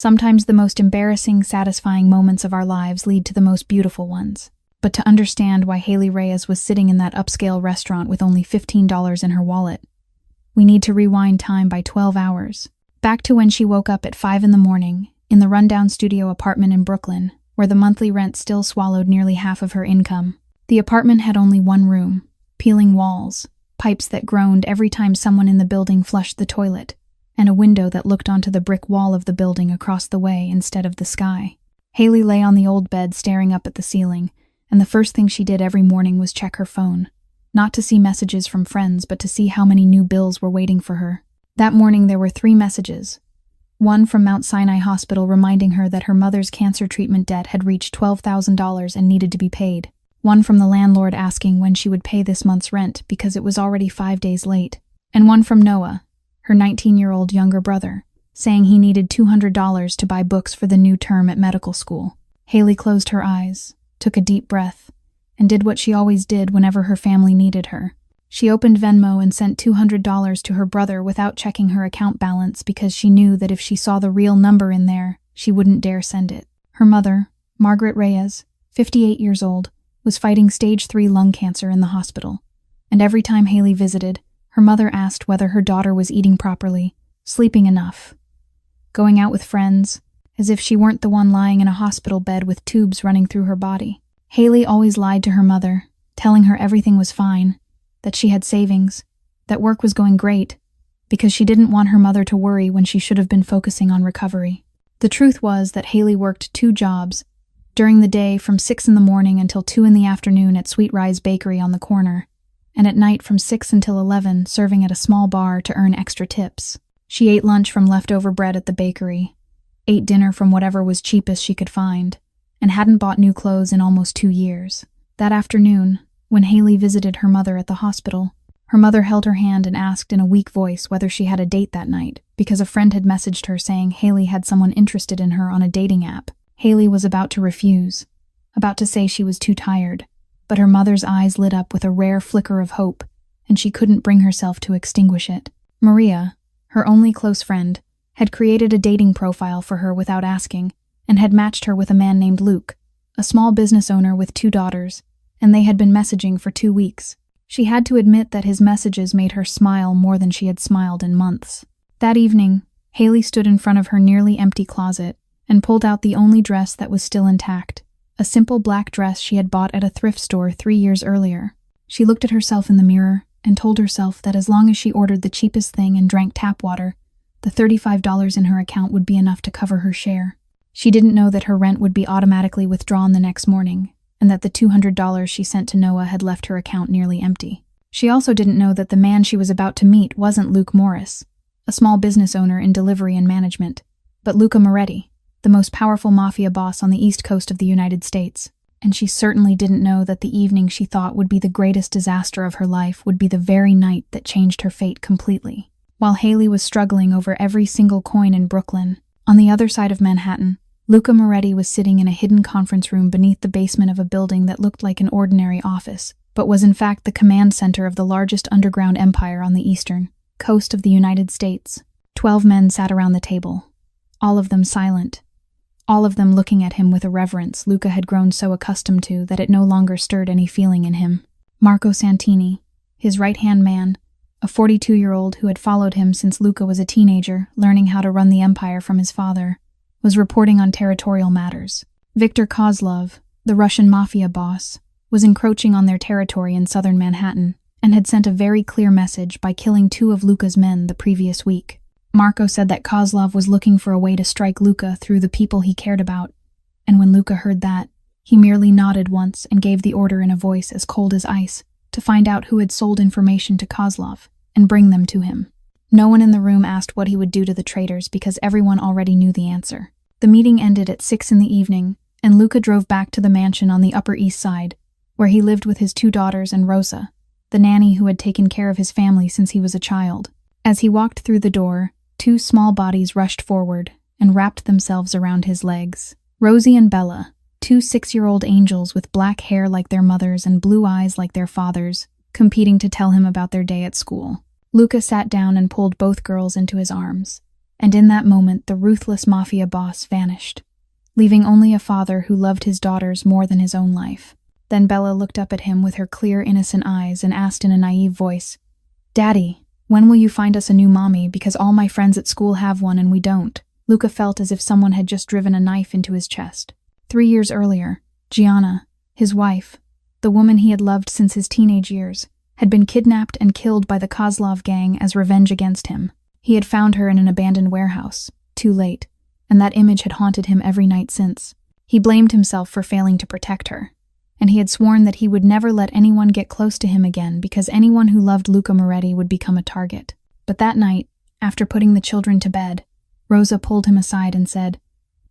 Sometimes the most embarrassing, satisfying moments of our lives lead to the most beautiful ones. But to understand why Haley Reyes was sitting in that upscale restaurant with only $15 in her wallet, we need to rewind time by 12 hours. Back to when she woke up at 5 in the morning, in the rundown studio apartment in Brooklyn, where the monthly rent still swallowed nearly half of her income. The apartment had only one room, peeling walls, pipes that groaned every time someone in the building flushed the toilet, and a window that looked onto the brick wall of the building across the way instead of the sky. Haley lay on the old bed staring up at the ceiling, and the first thing she did every morning was check her phone. Not to see messages from friends, but to see how many new bills were waiting for her. That morning there were 3 messages. One from Mount Sinai Hospital reminding her that her mother's cancer treatment debt had reached $12,000 and needed to be paid. One from the landlord asking when she would pay this month's rent because it was already 5 days late. And one from Noah, her 19-year-old younger brother, saying he needed $200 to buy books for the new term at medical school. Haley closed her eyes, took a deep breath, and did what she always did whenever her family needed her. She opened Venmo and sent $200 to her brother without checking her account balance because she knew that if she saw the real number in there, she wouldn't dare send it. Her mother, Margaret Reyes, 58 years old, was fighting stage 3 lung cancer in the hospital, and every time Haley visited, her mother asked whether her daughter was eating properly, sleeping enough, going out with friends, as if she weren't the one lying in a hospital bed with tubes running through her body. Haley always lied to her mother, telling her everything was fine, that she had savings, that work was going great, because she didn't want her mother to worry when she should have been focusing on recovery. The truth was that Haley worked 2 jobs, during the day from 6 in the morning until 2 in the afternoon at Sweet Rye's Bakery on the corner, and at night from 6 until 11 serving at a small bar to earn extra tips. She ate lunch from leftover bread at the bakery, ate dinner from whatever was cheapest she could find, and hadn't bought new clothes in almost 2 years. That afternoon, when Haley visited her mother at the hospital, her mother held her hand and asked in a weak voice whether she had a date that night, because a friend had messaged her saying Haley had someone interested in her on a dating app. Haley was about to refuse, about to say she was too tired, but her mother's eyes lit up with a rare flicker of hope, and she couldn't bring herself to extinguish it. Maria, her only close friend, had created a dating profile for her without asking, and had matched her with a man named Luke, a small business owner with 2 daughters, and they had been messaging for 2 weeks. She had to admit that his messages made her smile more than she had smiled in months. That evening, Haley stood in front of her nearly empty closet and pulled out the only dress that was still intact, a simple black dress she had bought at a thrift store 3 years earlier. She looked at herself in the mirror and told herself that as long as she ordered the cheapest thing and drank tap water, the $35 in her account would be enough to cover her share. She didn't know that her rent would be automatically withdrawn the next morning, and that the $200 she sent to Noah had left her account nearly empty. She also didn't know that the man she was about to meet wasn't Luke Morris, a small business owner in delivery and management, but Luca Moretti, the most powerful mafia boss on the East Coast of the United States. And she certainly didn't know that the evening she thought would be the greatest disaster of her life would be the very night that changed her fate completely. While Haley was struggling over every single coin in Brooklyn, on the other side of Manhattan, Luca Moretti was sitting in a hidden conference room beneath the basement of a building that looked like an ordinary office, but was in fact the command center of the largest underground empire on the eastern coast of the United States. 12 men sat around the table, all of them silent, all of them looking at him with a reverence Luca had grown so accustomed to that it no longer stirred any feeling in him. Marco Santini, his right-hand man, a 42-year-old who had followed him since Luca was a teenager, learning how to run the empire from his father, was reporting on territorial matters. Viktor Kozlov, the Russian mafia boss, was encroaching on their territory in southern Manhattan and had sent a very clear message by killing 2 of Luca's men the previous week. Marco said that Kozlov was looking for a way to strike Luca through the people he cared about, and when Luca heard that, he merely nodded once and gave the order in a voice as cold as ice to find out who had sold information to Kozlov and bring them to him. No one in the room asked what he would do to the traitors because everyone already knew the answer. The meeting ended at 6 in the evening, and Luca drove back to the mansion on the Upper East Side, where he lived with his 2 daughters and Rosa, the nanny who had taken care of his family since he was a child. As he walked through the door, 2 small bodies rushed forward and wrapped themselves around his legs. Rosie and Bella, 2 6-year-old angels with black hair like their mother's and blue eyes like their father's, competing to tell him about their day at school. Luca sat down and pulled both girls into his arms. And in that moment, the ruthless mafia boss vanished, leaving only a father who loved his daughters more than his own life. Then Bella looked up at him with her clear, innocent eyes and asked in a naive voice, "Daddy, when will you find us a new mommy, because all my friends at school have one and we don't?" Luca felt as if someone had just driven a knife into his chest. 3 years earlier, Gianna, his wife, the woman he had loved since his teenage years, had been kidnapped and killed by the Kozlov gang as revenge against him. He had found her in an abandoned warehouse, too late, and that image had haunted him every night since. He blamed himself for failing to protect her, and he had sworn that he would never let anyone get close to him again because anyone who loved Luca Moretti would become a target. But that night, after putting the children to bed, Rosa pulled him aside and said,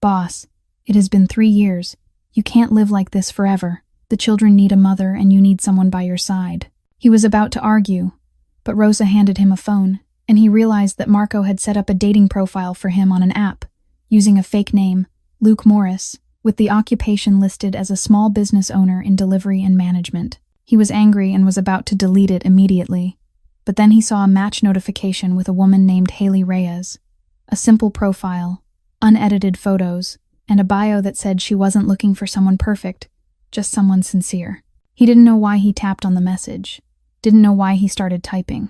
"Boss, it has been 3 years. You can't live like this forever. The children need a mother and you need someone by your side." He was about to argue, but Rosa handed him a phone, and he realized that Marco had set up a dating profile for him on an app, using a fake name, Luke Morris, with the occupation listed as a small business owner in delivery and management. He was angry and was about to delete it immediately, but then he saw a match notification with a woman named Haley Reyes. A simple profile, unedited photos, and a bio that said she wasn't looking for someone perfect, just someone sincere. He didn't know why he tapped on the message, didn't know why he started typing.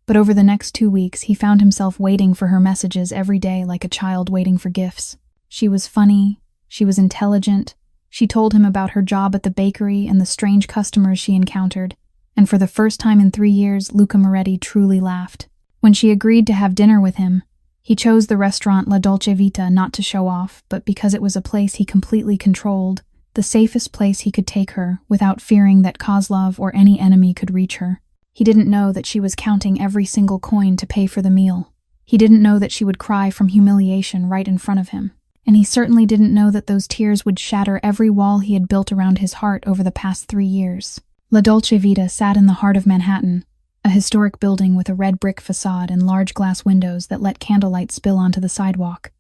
But over the next 2 weeks, he found himself waiting for her messages every day like a child waiting for gifts. She was funny, she was intelligent, she told him about her job at the bakery and the strange customers she encountered, and for the first time in 3 years, Luca Moretti truly laughed. When she agreed to have dinner with him, he chose the restaurant La Dolce Vita not to show off, but because it was a place he completely controlled, the safest place he could take her without fearing that Kozlov or any enemy could reach her. He didn't know that she was counting every single coin to pay for the meal. He didn't know that she would cry from humiliation right in front of him. And he certainly didn't know that those tears would shatter every wall he had built around his heart over the past 3 years. La Dolce Vita sat in the heart of Manhattan, a historic building with a red brick facade and large glass windows that let candlelight spill onto the sidewalk,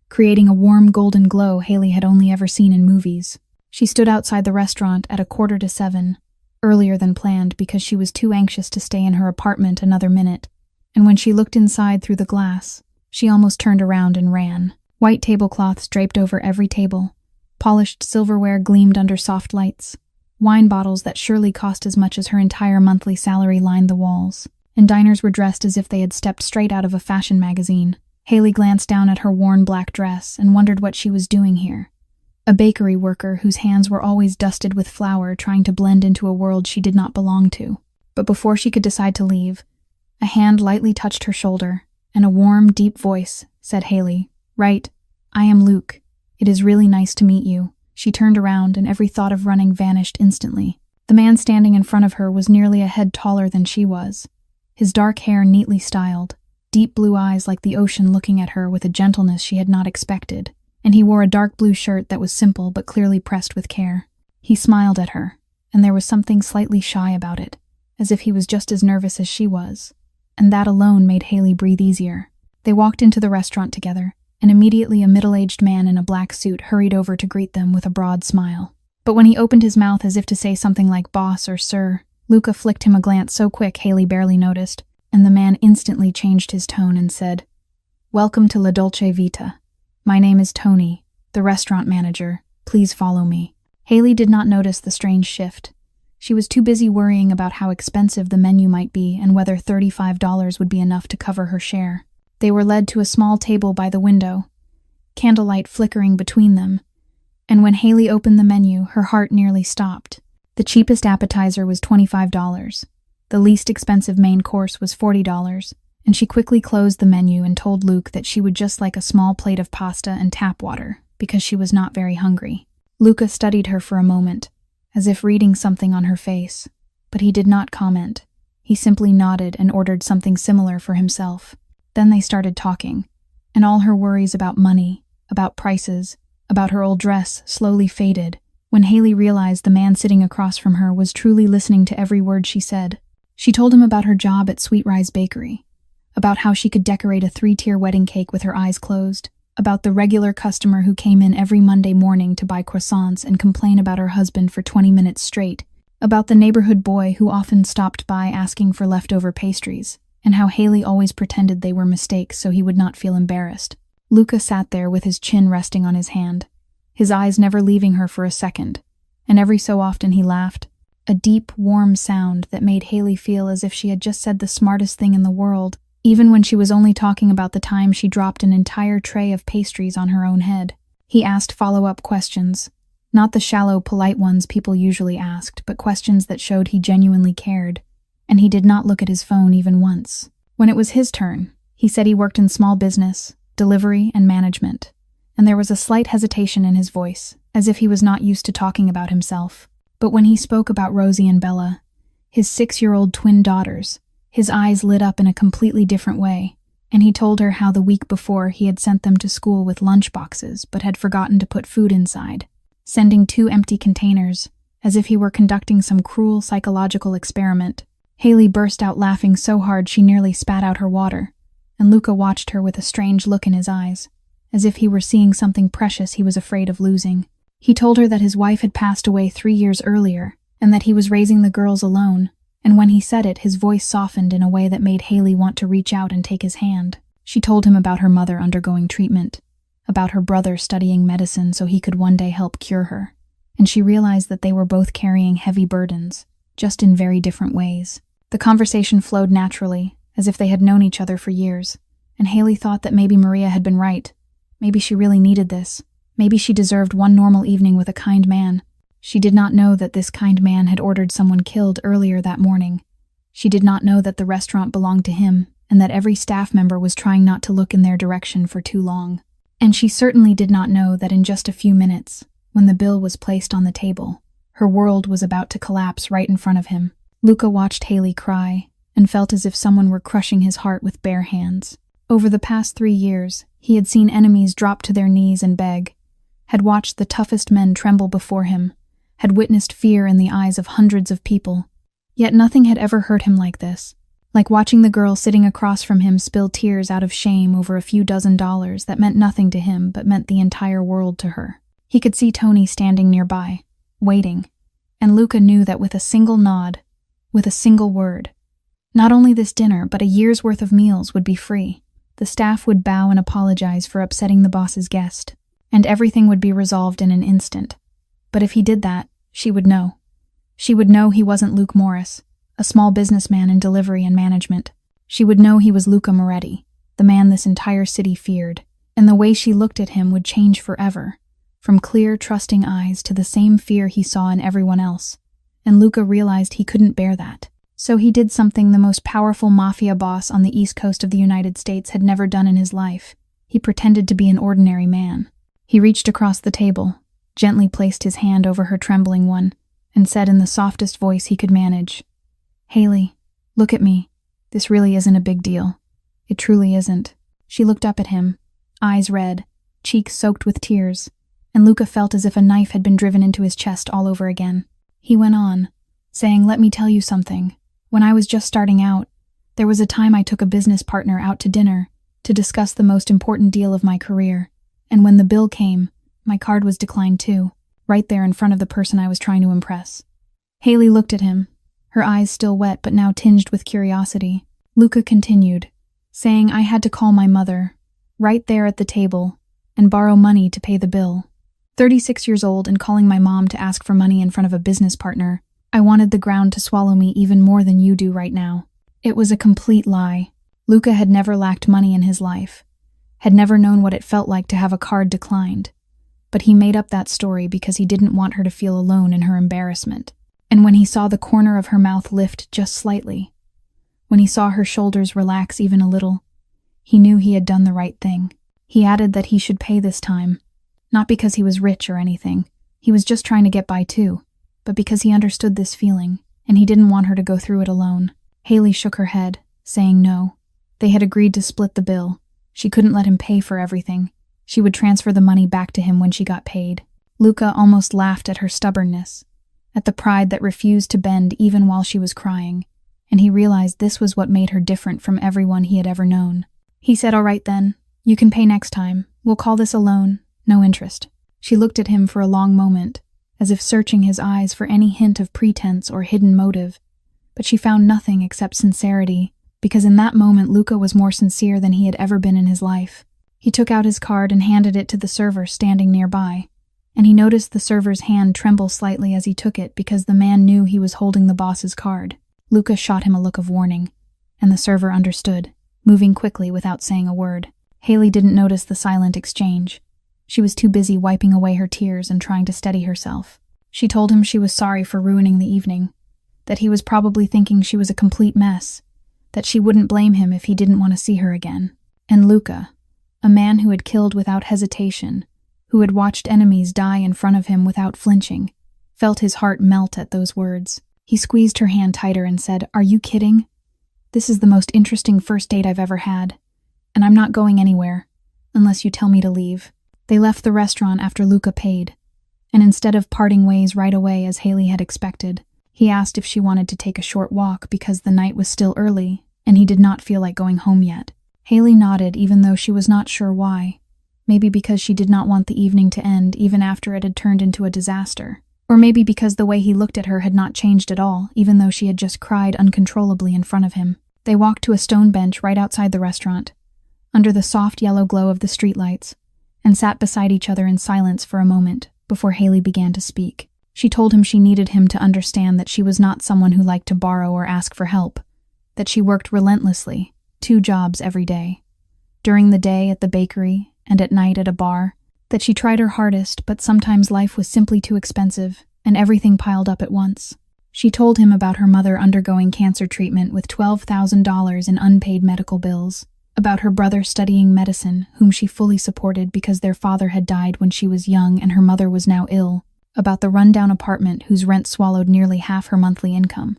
creating a warm golden glow Haley had only ever seen in movies. She stood outside the restaurant at 6:45, earlier than planned because she was too anxious to stay in her apartment another minute, and when she looked inside through the glass, she almost turned around and ran. White tablecloths draped over every table, polished silverware gleamed under soft lights, wine bottles that surely cost as much as her entire monthly salary lined the walls, and diners were dressed as if they had stepped straight out of a fashion magazine. Haley glanced down at her worn black dress and wondered what she was doing here. A bakery worker whose hands were always dusted with flour trying to blend into a world she did not belong to. But before she could decide to leave, a hand lightly touched her shoulder, and a warm, deep voice said, "Haley, right, I am Luke. It is really nice to meet you." She turned around and every thought of running vanished instantly. The man standing in front of her was nearly a head taller than she was, his dark hair neatly styled, deep blue eyes like the ocean looking at her with a gentleness she had not expected, and he wore a dark blue shirt that was simple but clearly pressed with care. He smiled at her, and there was something slightly shy about it, as if he was just as nervous as she was, and that alone made Haley breathe easier. They walked into the restaurant together, and immediately a middle-aged man in a black suit hurried over to greet them with a broad smile. But when he opened his mouth as if to say something like boss or sir, Luca flicked him a glance so quick Haley barely noticed, and the man instantly changed his tone and said, "Welcome to La Dolce Vita. My name is Tony, the restaurant manager. Please follow me." Haley did not notice the strange shift. She was too busy worrying about how expensive the menu might be and whether $35 would be enough to cover her share. They were led to a small table by the window, candlelight flickering between them, and when Haley opened the menu, her heart nearly stopped. The cheapest appetizer was $25. The least expensive main course was $40, and she quickly closed the menu and told Luke that she would just like a small plate of pasta and tap water, because she was not very hungry. Luca studied her for a moment, as if reading something on her face, but he did not comment. He simply nodded and ordered something similar for himself. Then they started talking, and all her worries about money, about prices, about her old dress slowly faded when Haley realized the man sitting across from her was truly listening to every word she said. She told him about her job at Sweet Rise Bakery, about how she could decorate a 3-tier wedding cake with her eyes closed, about the regular customer who came in every Monday morning to buy croissants and complain about her husband for 20 minutes straight, about the neighborhood boy who often stopped by asking for leftover pastries, and how Haley always pretended they were mistakes so he would not feel embarrassed. Luca sat there with his chin resting on his hand, his eyes never leaving her for a second, and every so often he laughed, a deep, warm sound that made Haley feel as if she had just said the smartest thing in the world, even when she was only talking about the time she dropped an entire tray of pastries on her own head. He asked follow-up questions, not the shallow, polite ones people usually asked, but questions that showed he genuinely cared, and he did not look at his phone even once. When it was his turn, he said he worked in small business, delivery, and management, and there was a slight hesitation in his voice, as if he was not used to talking about himself. But when he spoke about Rosie and Bella, his 6-year-old twin daughters, his eyes lit up in a completely different way, and he told her how the week before he had sent them to school with lunch boxes but had forgotten to put food inside, sending 2 empty containers, as if he were conducting some cruel psychological experiment. Haley burst out laughing so hard she nearly spat out her water, and Luca watched her with a strange look in his eyes, as if he were seeing something precious he was afraid of losing. He told her that his wife had passed away 3 years earlier, and that he was raising the girls alone, and when he said it, his voice softened in a way that made Haley want to reach out and take his hand. She told him about her mother undergoing treatment, about her brother studying medicine so he could one day help cure her, and she realized that they were both carrying heavy burdens, just in very different ways. The conversation flowed naturally, as if they had known each other for years, and Haley thought that maybe Maria had been right. Maybe she really needed this. Maybe she deserved one normal evening with a kind man. She did not know that this kind man had ordered someone killed earlier that morning. She did not know that the restaurant belonged to him, and that every staff member was trying not to look in their direction for too long. And she certainly did not know that in just a few minutes, when the bill was placed on the table, her world was about to collapse right in front of him. Luca watched Haley cry, and felt as if someone were crushing his heart with bare hands. Over the past 3 years, he had seen enemies drop to their knees and beg, had watched the toughest men tremble before him, had witnessed fear in the eyes of hundreds of people. Yet nothing had ever hurt him like this, like watching the girl sitting across from him spill tears out of shame over a few $dozen that meant nothing to him but meant the entire world to her. He could see Tony standing nearby, waiting, and Luca knew that with a single nod, with a single word, not only this dinner but a year's worth of meals would be free. The staff would bow and apologize for upsetting the boss's guest, and everything would be resolved in an instant. But if he did that, she would know. She would know he wasn't Luke Morris, a small businessman in delivery and management. She would know he was Luca Moretti, the man this entire city feared, and the way she looked at him would change forever, from clear, trusting eyes to the same fear he saw in everyone else. And Luca realized he couldn't bear that. So he did something the most powerful mafia boss on the East Coast of the United States had never done in his life. He pretended to be an ordinary man. He reached across the table, gently placed his hand over her trembling one, and said in the softest voice he could manage, "Haley, look at me. This really isn't a big deal. It truly isn't." She looked up at him, eyes red, cheeks soaked with tears, and Luca felt as if a knife had been driven into his chest all over again. He went on, saying, "Let me tell you something. When I was just starting out, there was a time I took a business partner out to dinner to discuss the most important deal of my career, and when the bill came, my card was declined too, right there in front of the person I was trying to impress." Haley looked at him, her eyes still wet but now tinged with curiosity. Luca continued, saying, "I had to call my mother, right there at the table, and borrow money to pay the bill. 36 years old and calling my mom to ask for money in front of a business partner. I wanted the ground to swallow me even more than you do right now." It was a complete lie. Luca had never lacked money in his life, had never known what it felt like to have a card declined. But he made up that story because he didn't want her to feel alone in her embarrassment. And when he saw the corner of her mouth lift just slightly, when he saw her shoulders relax even a little, he knew he had done the right thing. He added that he should pay this time, not because he was rich or anything. He was just trying to get by too, but because he understood this feeling, and he didn't want her to go through it alone. Haley shook her head, saying no. They had agreed to split the bill. She couldn't let him pay for everything. She would transfer the money back to him when she got paid. Luca almost laughed at her stubbornness, at the pride that refused to bend even while she was crying, and he realized this was what made her different from everyone he had ever known. He said, "All right then, you can pay next time. We'll call this a loan, no interest." She looked at him for a long moment, as if searching his eyes for any hint of pretense or hidden motive, but she found nothing except sincerity, because in that moment Luca was more sincere than he had ever been in his life. He took out his card and handed it to the server standing nearby, and he noticed the server's hand tremble slightly as he took it because the man knew he was holding the boss's card. Luca shot him a look of warning, and the server understood, moving quickly without saying a word. Haley didn't notice the silent exchange. She was too busy wiping away her tears and trying to steady herself. She told him she was sorry for ruining the evening, that he was probably thinking she was a complete mess, that she wouldn't blame him if he didn't want to see her again. And Luca, a man who had killed without hesitation, who had watched enemies die in front of him without flinching, felt his heart melt at those words. He squeezed her hand tighter and said, "Are you kidding? This is the most interesting first date I've ever had, and I'm not going anywhere, unless you tell me to leave." They left the restaurant after Luca paid, and instead of parting ways right away as Haley had expected, he asked if she wanted to take a short walk because the night was still early and he did not feel like going home yet. Haley nodded even though she was not sure why. Maybe because she did not want the evening to end even after it had turned into a disaster. Or maybe because the way he looked at her had not changed at all, even though she had just cried uncontrollably in front of him. They walked to a stone bench right outside the restaurant, under the soft yellow glow of the streetlights, and sat beside each other in silence for a moment before Haley began to speak. She told him she needed him to understand that she was not someone who liked to borrow or ask for help, that she worked relentlessly, 2 jobs every day. During the day at the bakery and at night at a bar, that she tried her hardest, but sometimes life was simply too expensive and everything piled up at once. She told him about her mother undergoing cancer treatment with $12,000 in unpaid medical bills, about her brother studying medicine, whom she fully supported because their father had died when she was young and her mother was now ill, about the rundown apartment whose rent swallowed nearly half her monthly income,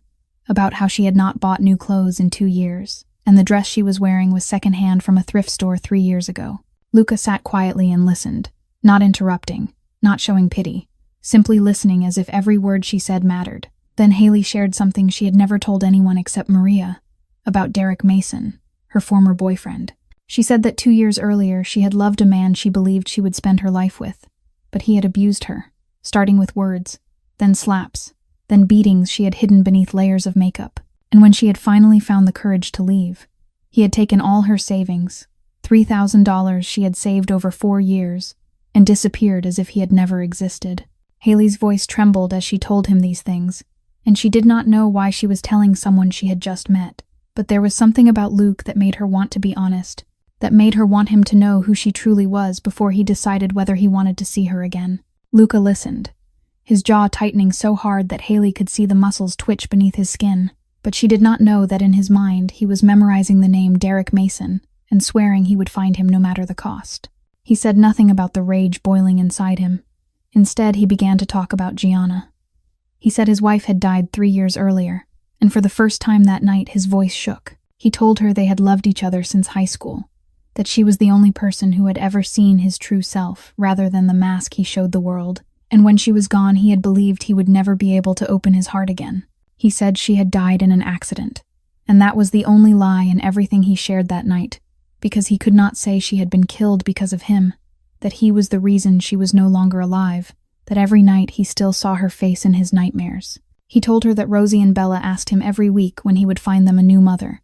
about how she had not bought new clothes in 2 years, and the dress she was wearing was secondhand from a thrift store 3 years ago. Luca sat quietly and listened, not interrupting, not showing pity, simply listening as if every word she said mattered. Then Haley shared something she had never told anyone except Maria, about Derek Mason, her former boyfriend. She said that 2 years earlier she had loved a man she believed she would spend her life with, but he had abused her, starting with words, then slaps, then beatings she had hidden beneath layers of makeup. And when she had finally found the courage to leave, he had taken all her savings, $3,000 she had saved over 4 years, and disappeared as if he had never existed. Haley's voice trembled as she told him these things, and she did not know why she was telling someone she had just met. But there was something about Luke that made her want to be honest, that made her want him to know who she truly was before he decided whether he wanted to see her again. Luca listened, his jaw tightening so hard that Haley could see the muscles twitch beneath his skin, but she did not know that in his mind he was memorizing the name Derek Mason and swearing he would find him no matter the cost. He said nothing about the rage boiling inside him. Instead, he began to talk about Gianna. He said his wife had died 3 years earlier, and for the first time that night his voice shook. He told her they had loved each other since high school, that she was the only person who had ever seen his true self rather than the mask he showed the world, and when she was gone he had believed he would never be able to open his heart again. He said she had died in an accident, and that was the only lie in everything he shared that night, because he could not say she had been killed because of him, that he was the reason she was no longer alive, that every night he still saw her face in his nightmares. He told her that Rosie and Bella asked him every week when he would find them a new mother,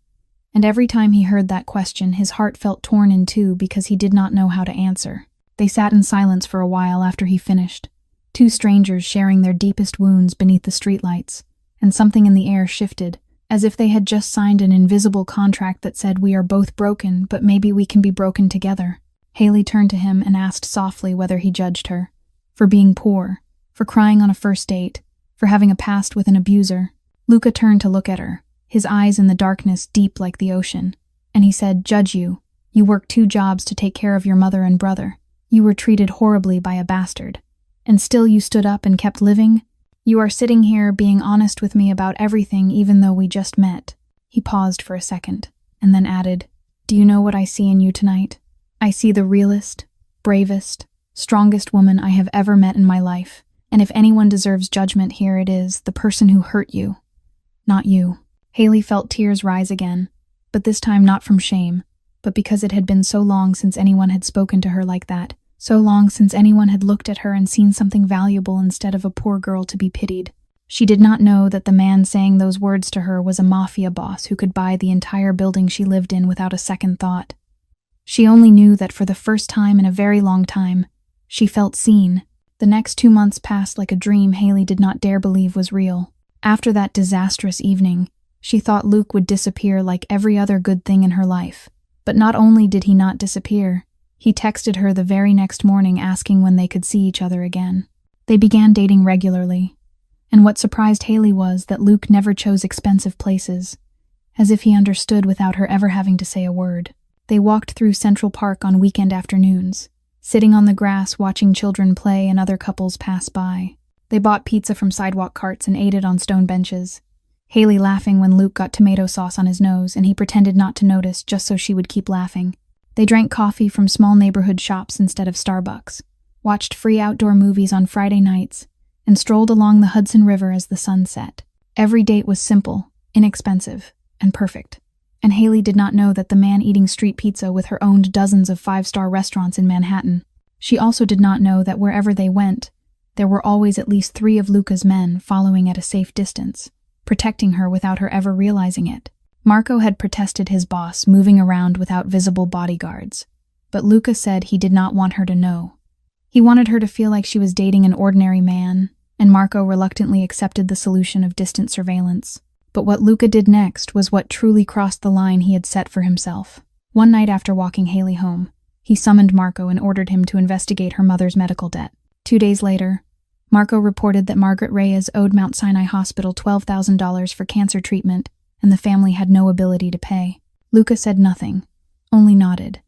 and every time he heard that question his heart felt torn in two because he did not know how to answer. They sat in silence for a while after he finished, 2 strangers sharing their deepest wounds beneath the streetlights, and something in the air shifted, as if they had just signed an invisible contract that said, "We are both broken, but maybe we can be broken together." Haley turned to him and asked softly whether he judged her, for being poor, for crying on a first date, for having a past with an abuser. Luca turned to look at her, his eyes in the darkness deep like the ocean, and he said, "Judge you. You worked 2 jobs to take care of your mother and brother. You were treated horribly by a bastard. And still you stood up and kept living? You are sitting here being honest with me about everything even though we just met." He paused for a second, and then added, "Do you know what I see in you tonight? I see the realest, bravest, strongest woman I have ever met in my life. And if anyone deserves judgment, here it is, the person who hurt you, not you." Haley felt tears rise again, but this time not from shame, but because it had been so long since anyone had spoken to her like that, so long since anyone had looked at her and seen something valuable instead of a poor girl to be pitied. She did not know that the man saying those words to her was a mafia boss who could buy the entire building she lived in without a second thought. She only knew that for the first time in a very long time, she felt seen. The next 2 months passed like a dream Haley did not dare believe was real. After that disastrous evening, she thought Luke would disappear like every other good thing in her life. But not only did he not disappear, he texted her the very next morning asking when they could see each other again. They began dating regularly, and what surprised Haley was that Luke never chose expensive places, as if he understood without her ever having to say a word. They walked through Central Park on weekend afternoons, sitting on the grass watching children play and other couples pass by. They bought pizza from sidewalk carts and ate it on stone benches, Haley laughing when Luke got tomato sauce on his nose and he pretended not to notice just so she would keep laughing. They drank coffee from small neighborhood shops instead of Starbucks, watched free outdoor movies on Friday nights, and strolled along the Hudson River as the sun set. Every date was simple, inexpensive, and perfect. And Haley did not know that the man eating street pizza with her owned dozens of 5-star restaurants in Manhattan. She also did not know that wherever they went, there were always at least 3 of Luca's men following at a safe distance, protecting her without her ever realizing it. Marco had protested his boss moving around without visible bodyguards, but Luca said he did not want her to know. He wanted her to feel like she was dating an ordinary man, and Marco reluctantly accepted the solution of distant surveillance. But what Luca did next was what truly crossed the line he had set for himself. One night after walking Haley home, he summoned Marco and ordered him to investigate her mother's medical debt. 2 days later, Marco reported that Margaret Reyes owed Mount Sinai Hospital $12,000 for cancer treatment, and the family had no ability to pay. Luca said nothing, only nodded.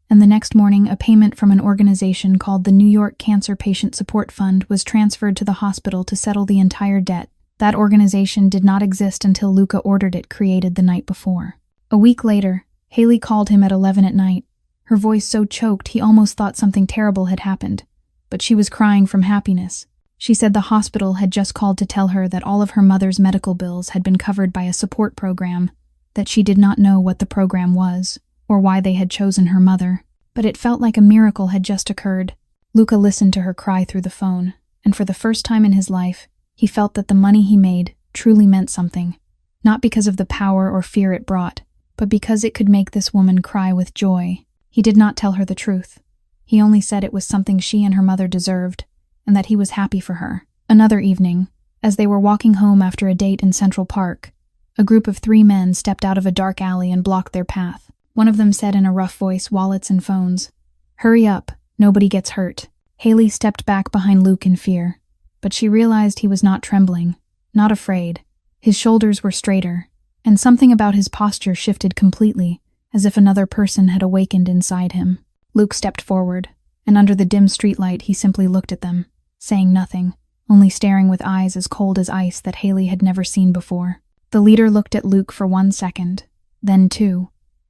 And the next morning, a payment from an organization called the New York Cancer Patient Support Fund was transferred to the hospital to settle the entire debt. That organization did not exist until Luca ordered it created the night before. A week later, Haley called him at 11 at night, her voice so choked he almost thought something terrible had happened. But she was crying from happiness. She said the hospital had just called to tell her that all of her mother's medical bills had been covered by a support program, that she did not know what the program was, or why they had chosen her mother. But it felt like a miracle had just occurred. Luca listened to her cry through the phone, and for the first time in his life, he felt that the money he made truly meant something, not because of the power or fear it brought, but because it could make this woman cry with joy. He did not tell her the truth. He only said it was something she and her mother deserved, and that he was happy for her. Another evening, as they were walking home after a date in Central Park, a group of 3 men stepped out of a dark alley and blocked their path. One of them said in a rough voice, "Wallets and phones. Hurry up, nobody gets hurt." Haley stepped back behind Luke in fear, but she realized he was not trembling, not afraid. His shoulders were straighter, and something about his posture shifted completely, as if another person had awakened inside him. Luke stepped forward, and under the dim streetlight he simply looked at them, saying nothing, only staring with eyes as cold as ice that Haley had never seen before. The leader looked at Luke for 1 second, then 2,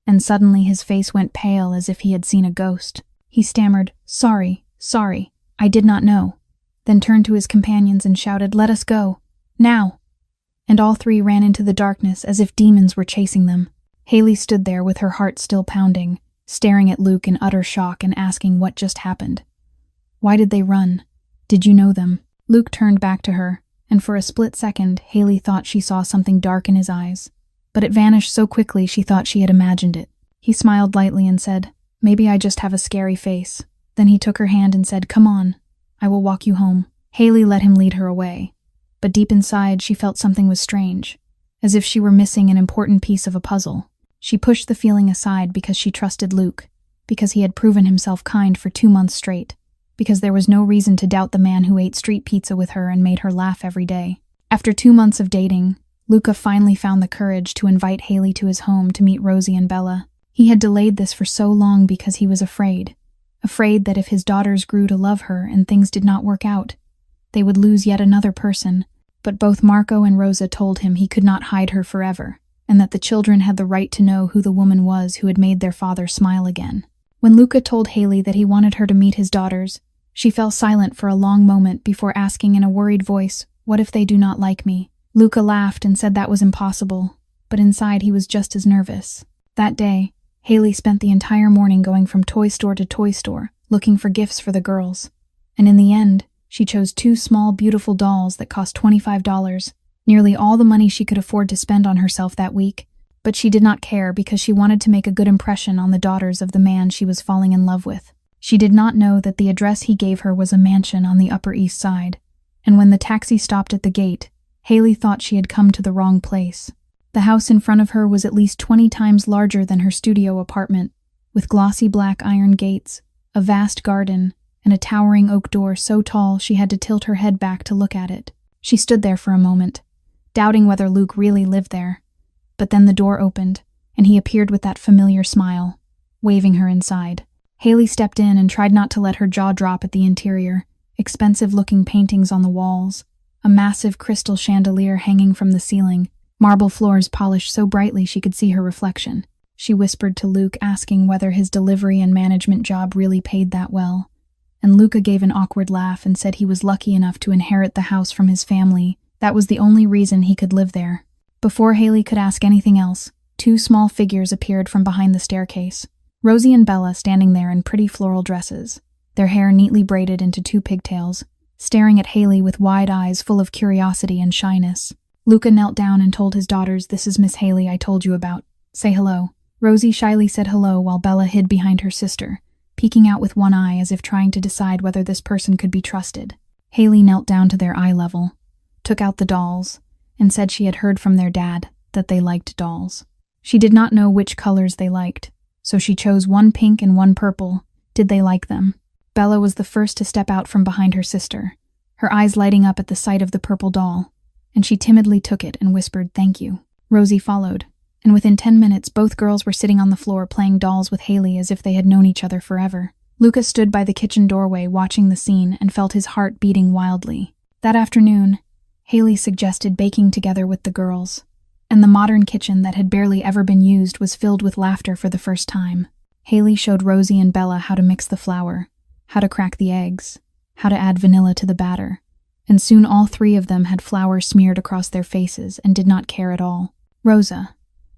and suddenly his face went pale as if he had seen a ghost. He stammered, sorry, I did not know," then turned to his companions and shouted, "Let us go, now!" And all 3 ran into the darkness as if demons were chasing them. Haley stood there with her heart still pounding, staring at Luke in utter shock and asking what just happened. Why did they run? Did you know them? Luke turned back to her, and for a split second, Haley thought she saw something dark in his eyes. But it vanished so quickly she thought she had imagined it. He smiled lightly and said, "Maybe I just have a scary face." Then he took her hand and said, "Come on, I will walk you home." Haley let him lead her away, but deep inside she felt something was strange, as if she were missing an important piece of a puzzle. She pushed the feeling aside because she trusted Luke, because he had proven himself kind for 2 months straight, because there was no reason to doubt the man who ate street pizza with her and made her laugh every day. After 2 months of dating, Luca finally found the courage to invite Haley to his home to meet Rosie and Bella. He had delayed this for so long because he was afraid that if his daughters grew to love her and things did not work out, they would lose yet another person. But both Marco and Rosa told him he could not hide her forever, and that the children had the right to know who the woman was who had made their father smile again. When Luca told Haley that he wanted her to meet his daughters, she fell silent for a long moment before asking in a worried voice, "What if they do not like me?" Luca laughed and said that was impossible, but inside he was just as nervous. That day, Haley spent the entire morning going from toy store to toy store, looking for gifts for the girls. And in the end, She chose 2 small, beautiful dolls that cost $25, nearly all the money she could afford to spend on herself that week. But she did not care because she wanted to make a good impression on the daughters of the man she was falling in love with. She did not know that the address he gave her was a mansion on the Upper East Side, and when the taxi stopped at the gate, Haley thought she had come to the wrong place. The house in front of her was at least 20 times larger than her studio apartment, with glossy black iron gates, a vast garden, and a towering oak door so tall she had to tilt her head back to look at it. She stood there for a moment, doubting whether Luke really lived there. But then the door opened, and he appeared with that familiar smile, waving her inside. Haley stepped in and tried not to let her jaw drop at the interior. Expensive-looking paintings on the walls, a massive crystal chandelier hanging from the ceiling, marble floors polished so brightly she could see her reflection. She whispered to Luke, asking whether his delivery and management job really paid that well. And Luca gave an awkward laugh and said he was lucky enough to inherit the house from his family. That was the only reason he could live there. Before Haley could ask anything else, 2 small figures appeared from behind the staircase. Rosie and Bella standing there in pretty floral dresses, their hair neatly braided into 2 pigtails, staring at Haley with wide eyes full of curiosity and shyness. Luca knelt down and told his daughters, "This is Miss Haley I told you about. Say hello." Rosie shyly said hello while Bella hid behind her sister, peeking out with one eye as if trying to decide whether this person could be trusted. Haley knelt down to their eye level, took out the dolls, and said she had heard from their dad that they liked dolls. She did not know which colors they liked, so she chose 1 pink and 1 purple. Did they like them? Bella was the first to step out from behind her sister, her eyes lighting up at the sight of the purple doll, and she timidly took it and whispered, "Thank you." Rosie followed, and within 10 minutes both girls were sitting on the floor playing dolls with Haley as if they had known each other forever. Luca stood by the kitchen doorway watching the scene and felt his heart beating wildly. That afternoon, Haley suggested baking together with the girls, and the modern kitchen that had barely ever been used was filled with laughter for the first time. Haley showed Rosie and Bella how to mix the flour, how to crack the eggs, how to add vanilla to the batter, and soon all 3 of them had flour smeared across their faces and did not care at all. Rosa,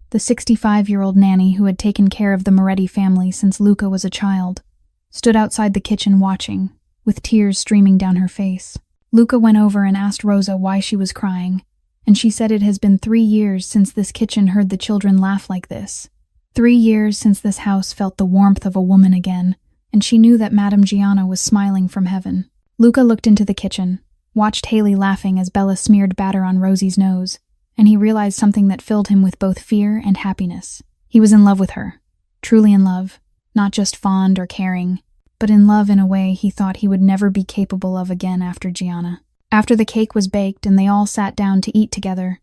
the 65-year-old nanny who had taken care of the Moretti family since Luca was a child, stood outside the kitchen watching, with tears streaming down her face. Luca went over and asked Rosa why she was crying, and she said it has been 3 years since this kitchen heard the children laugh like this. 3 years since this house felt the warmth of a woman again, and she knew that Madame Gianna was smiling from heaven. Luca looked into the kitchen, watched Haley laughing as Bella smeared batter on Rosie's nose, and he realized something that filled him with both fear and happiness. He was in love with her, truly in love, not just fond or caring, but in love in a way he thought he would never be capable of again after Gianna. After the cake was baked and they all sat down to eat together,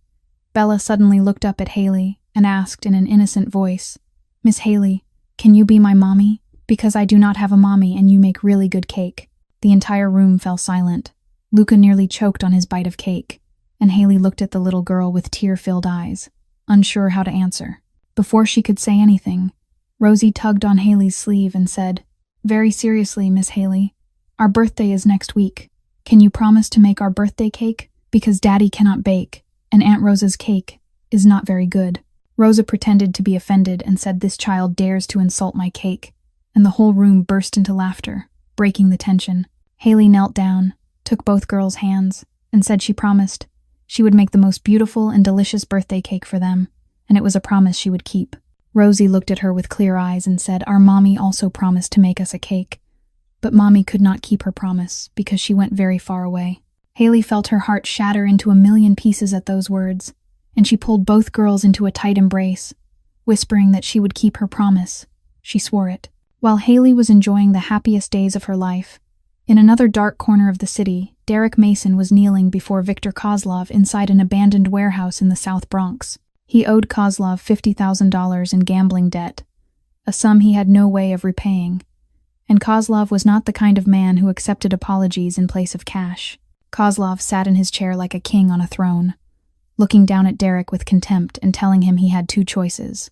Bella suddenly looked up at Haley and asked in an innocent voice, "Miss Haley, can you be my mommy? Because I do not have a mommy and you make really good cake." The entire room fell silent. Luca nearly choked on his bite of cake, and Haley looked at the little girl with tear-filled eyes, unsure how to answer. Before she could say anything, Rosie tugged on Haley's sleeve and said, "Very seriously, Miss Haley, our birthday is next week. Can you promise to make our birthday cake? Because Daddy cannot bake, and Aunt Rosa's cake is not very good." Rosa pretended to be offended and said, "This child dares to insult my cake," and the whole room burst into laughter, breaking the tension. Haley knelt down, took both girls' hands, and said she promised she would make the most beautiful and delicious birthday cake for them, and it was a promise she would keep. Rosie looked at her with clear eyes and said, "Our mommy also promised to make us a cake." But mommy could not keep her promise because she went very far away. Haley felt her heart shatter into a million pieces at those words, and she pulled both girls into a tight embrace, whispering that she would keep her promise. She swore it. While Haley was enjoying the happiest days of her life, in another dark corner of the city, Derek Mason was kneeling before Victor Kozlov inside an abandoned warehouse in the South Bronx. He owed Kozlov $50,000 in gambling debt, a sum he had no way of repaying. And Kozlov was not the kind of man who accepted apologies in place of cash. Kozlov sat in his chair like a king on a throne, looking down at Derek with contempt and telling him he had 2 choices: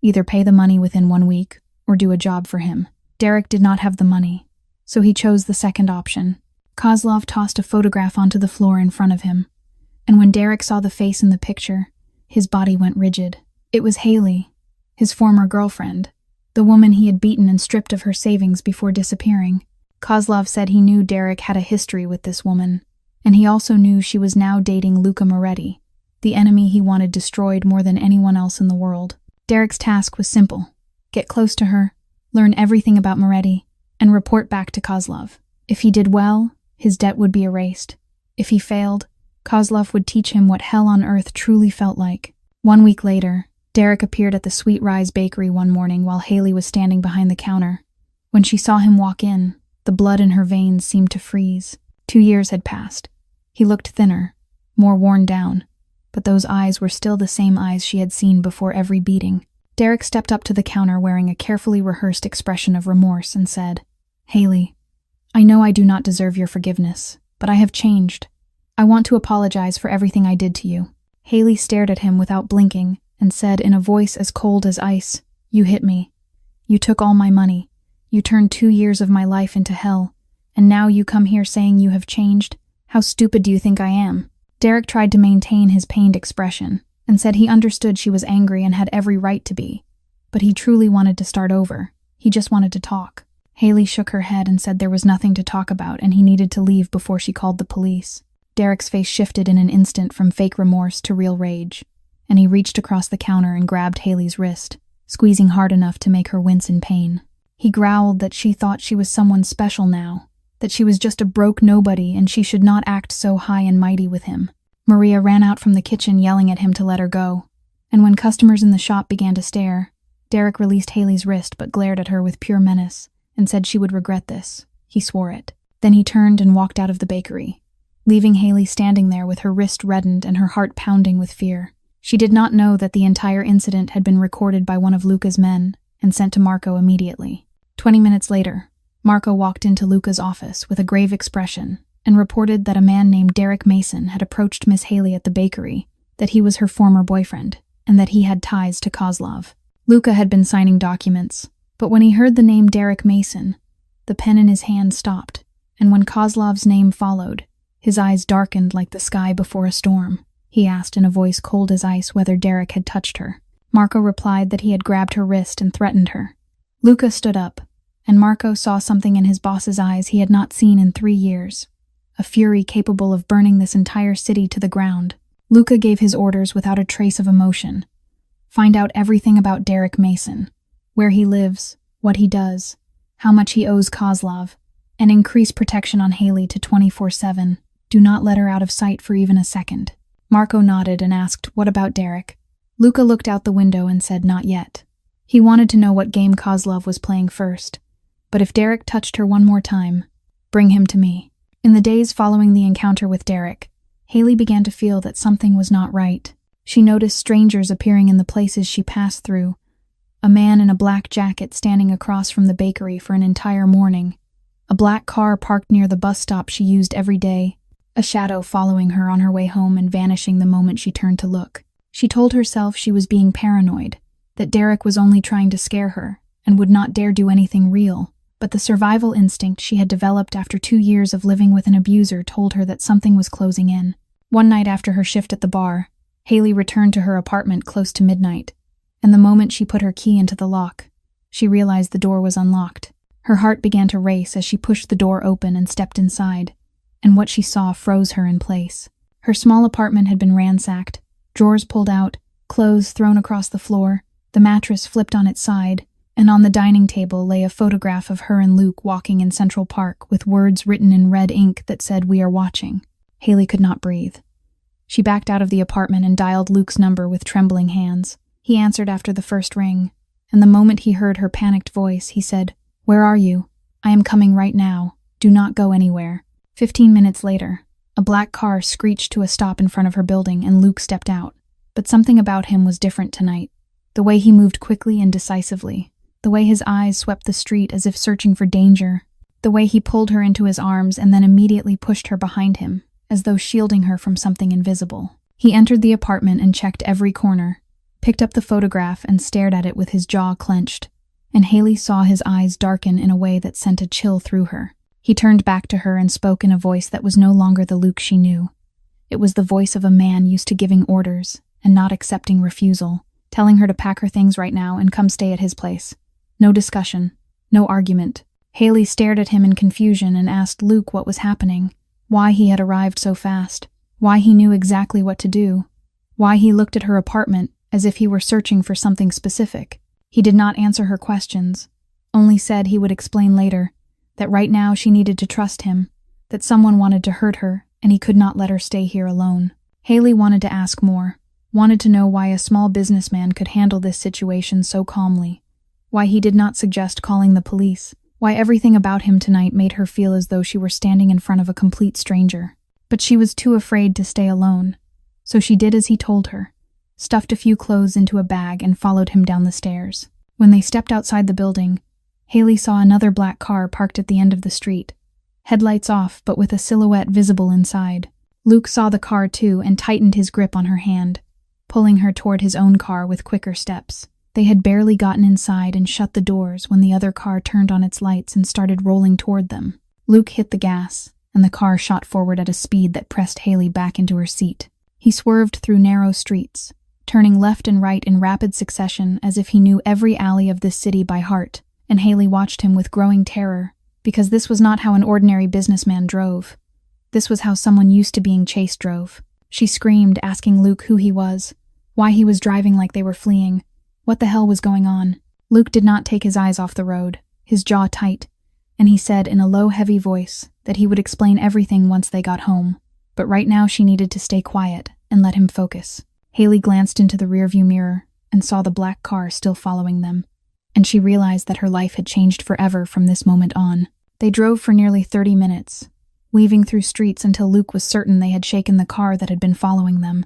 either pay the money within 1 week or do a job for him. Derek did not have the money, so he chose the second option. Kozlov tossed a photograph onto the floor in front of him, and when Derek saw the face in the picture, his body went rigid. It was Haley, his former girlfriend, the woman he had beaten and stripped of her savings before disappearing. Kozlov said he knew Derek had a history with this woman, and he also knew she was now dating Luca Moretti, the enemy he wanted destroyed more than anyone else in the world. Derek's task was simple: get close to her, learn everything about Moretti, and report back to Kozlov. If he did well, his debt would be erased. If he failed, Kozlov would teach him what hell on earth truly felt like. 1 week later, Derek appeared at the Sweet Rise Bakery one morning while Haley was standing behind the counter. When she saw him walk in, the blood in her veins seemed to freeze. 2 years had passed. He looked thinner, more worn down, but those eyes were still the same eyes she had seen before every beating. Derek stepped up to the counter wearing a carefully rehearsed expression of remorse and said, "Haley, I know I do not deserve your forgiveness, but I have changed. I want to apologize for everything I did to you." Haley stared at him without blinking and said in a voice as cold as ice, "You hit me. You took all my money. You turned 2 years of my life into hell. And now you come here saying you have changed? How stupid do you think I am?" Derek tried to maintain his pained expression and said he understood she was angry and had every right to be, but he truly wanted to start over. He just wanted to talk. Haley shook her head and said there was nothing to talk about and he needed to leave before she called the police. Derek's face shifted in an instant from fake remorse to real rage, and he reached across the counter and grabbed Haley's wrist, squeezing hard enough to make her wince in pain. He growled that she thought she was someone special now, that she was just a broke nobody and she should not act so high and mighty with him. Maria ran out from the kitchen yelling at him to let her go, and when customers in the shop began to stare, Derek released Haley's wrist but glared at her with pure menace and said she would regret this. He swore it. Then he turned and walked out of the bakery, leaving Haley standing there with her wrist reddened and her heart pounding with fear. She did not know that the entire incident had been recorded by one of Luca's men and sent to Marco immediately. 20 minutes later, Marco walked into Luca's office with a grave expression and reported that a man named Derek Mason had approached Miss Haley at the bakery, that he was her former boyfriend, and that he had ties to Kozlov. Luca had been signing documents, but when he heard the name Derek Mason, the pen in his hand stopped, and when Kozlov's name followed, his eyes darkened like the sky before a storm. He asked in a voice cold as ice whether Derek had touched her. Marco replied that he had grabbed her wrist and threatened her. Luca stood up, and Marco saw something in his boss's eyes he had not seen in 3 years. A fury capable of burning this entire city to the ground. Luca gave his orders without a trace of emotion. Find out everything about Derek Mason, where he lives, what he does, how much he owes Kozlov, and increase protection on Haley to 24/7. Do not let her out of sight for even a second. Marco nodded and asked, "What about Derek?" Luca looked out the window and said not yet. He wanted to know what game Kozlov was playing first. But if Derek touched her one more time, bring him to me. In the days following the encounter with Derek, Haley began to feel that something was not right. She noticed strangers appearing in the places she passed through. A man in a black jacket standing across from the bakery for an entire morning. A black car parked near the bus stop she used every day. A shadow following her on her way home and vanishing the moment she turned to look. She told herself she was being paranoid, that Derek was only trying to scare her and would not dare do anything real. But the survival instinct she had developed after 2 years of living with an abuser told her that something was closing in. One night after her shift at the bar, Haley returned to her apartment close to midnight, and the moment she put her key into the lock, she realized the door was unlocked. Her heart began to race as she pushed the door open and stepped inside, and what she saw froze her in place. Her small apartment had been ransacked, drawers pulled out, clothes thrown across the floor, the mattress flipped on its side, and on the dining table lay a photograph of her and Luke walking in Central Park with words written in red ink that said, "We are watching." Haley could not breathe. She backed out of the apartment and dialed Luke's number with trembling hands. He answered after the first ring, and the moment he heard her panicked voice, he said, "Where are you? I am coming right now. Do not go anywhere." 15 minutes later, a black car screeched to a stop in front of her building and Luke stepped out. But something about him was different tonight. The way he moved quickly and decisively. The way his eyes swept the street as if searching for danger. The way he pulled her into his arms and then immediately pushed her behind him, as though shielding her from something invisible. He entered the apartment and checked every corner, picked up the photograph and stared at it with his jaw clenched, and Haley saw his eyes darken in a way that sent a chill through her. He turned back to her and spoke in a voice that was no longer the Luke she knew. It was the voice of a man used to giving orders and not accepting refusal, telling her to pack her things right now and come stay at his place. No discussion, no argument. Haley stared at him in confusion and asked Luke what was happening, why he had arrived so fast, why he knew exactly what to do, why he looked at her apartment as if he were searching for something specific. He did not answer her questions, only said he would explain later, that right now she needed to trust him, that someone wanted to hurt her and he could not let her stay here alone. Haley wanted to ask more, wanted to know why a small businessman could handle this situation so calmly, why he did not suggest calling the police, why everything about him tonight made her feel as though she were standing in front of a complete stranger. But she was too afraid to stay alone, so she did as he told her, stuffed a few clothes into a bag and followed him down the stairs. When they stepped outside the building, Haley saw another black car parked at the end of the street, headlights off but with a silhouette visible inside. Luke saw the car too and tightened his grip on her hand, pulling her toward his own car with quicker steps. They had barely gotten inside and shut the doors when the other car turned on its lights and started rolling toward them. Luke hit the gas, and the car shot forward at a speed that pressed Haley back into her seat. He swerved through narrow streets, turning left and right in rapid succession as if he knew every alley of this city by heart, and Haley watched him with growing terror, because this was not how an ordinary businessman drove. This was how someone used to being chased drove. She screamed, asking Luke who he was, why he was driving like they were fleeing, what the hell was going on. Luke did not take his eyes off the road, his jaw tight, and he said in a low, heavy voice that he would explain everything once they got home, but right now she needed to stay quiet and let him focus. Haley glanced into the rearview mirror and saw the black car still following them, and she realized that her life had changed forever from this moment on. They drove for nearly 30 minutes, weaving through streets until Luke was certain they had shaken the car that had been following them,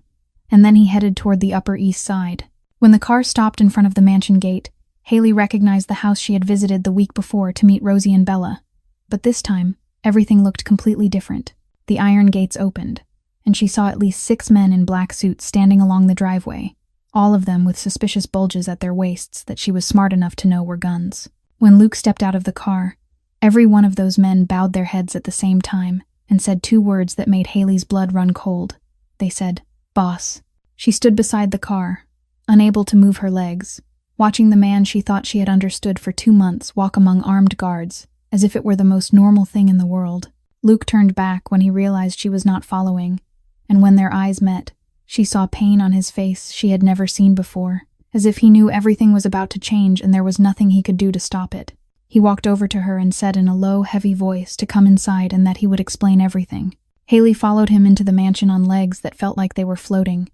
and then he headed toward the Upper East Side. When the car stopped in front of the mansion gate, Haley recognized the house she had visited the week before to meet Rosie and Bella. But this time, everything looked completely different. The iron gates opened, and she saw at least 6 men in black suits standing along the driveway, all of them with suspicious bulges at their waists that she was smart enough to know were guns. When Luke stepped out of the car, every one of those men bowed their heads at the same time and said 2 words that made Haley's blood run cold. They said, "Boss." She stood beside the car, unable to move her legs, watching the man she thought she had understood for 2 months walk among armed guards, as if it were the most normal thing in the world. Luke turned back when he realized she was not following, and when their eyes met, she saw pain on his face she had never seen before, as if he knew everything was about to change and there was nothing he could do to stop it. He walked over to her and said in a low, heavy voice to come inside and that he would explain everything. Haley followed him into the mansion on legs that felt like they were floating,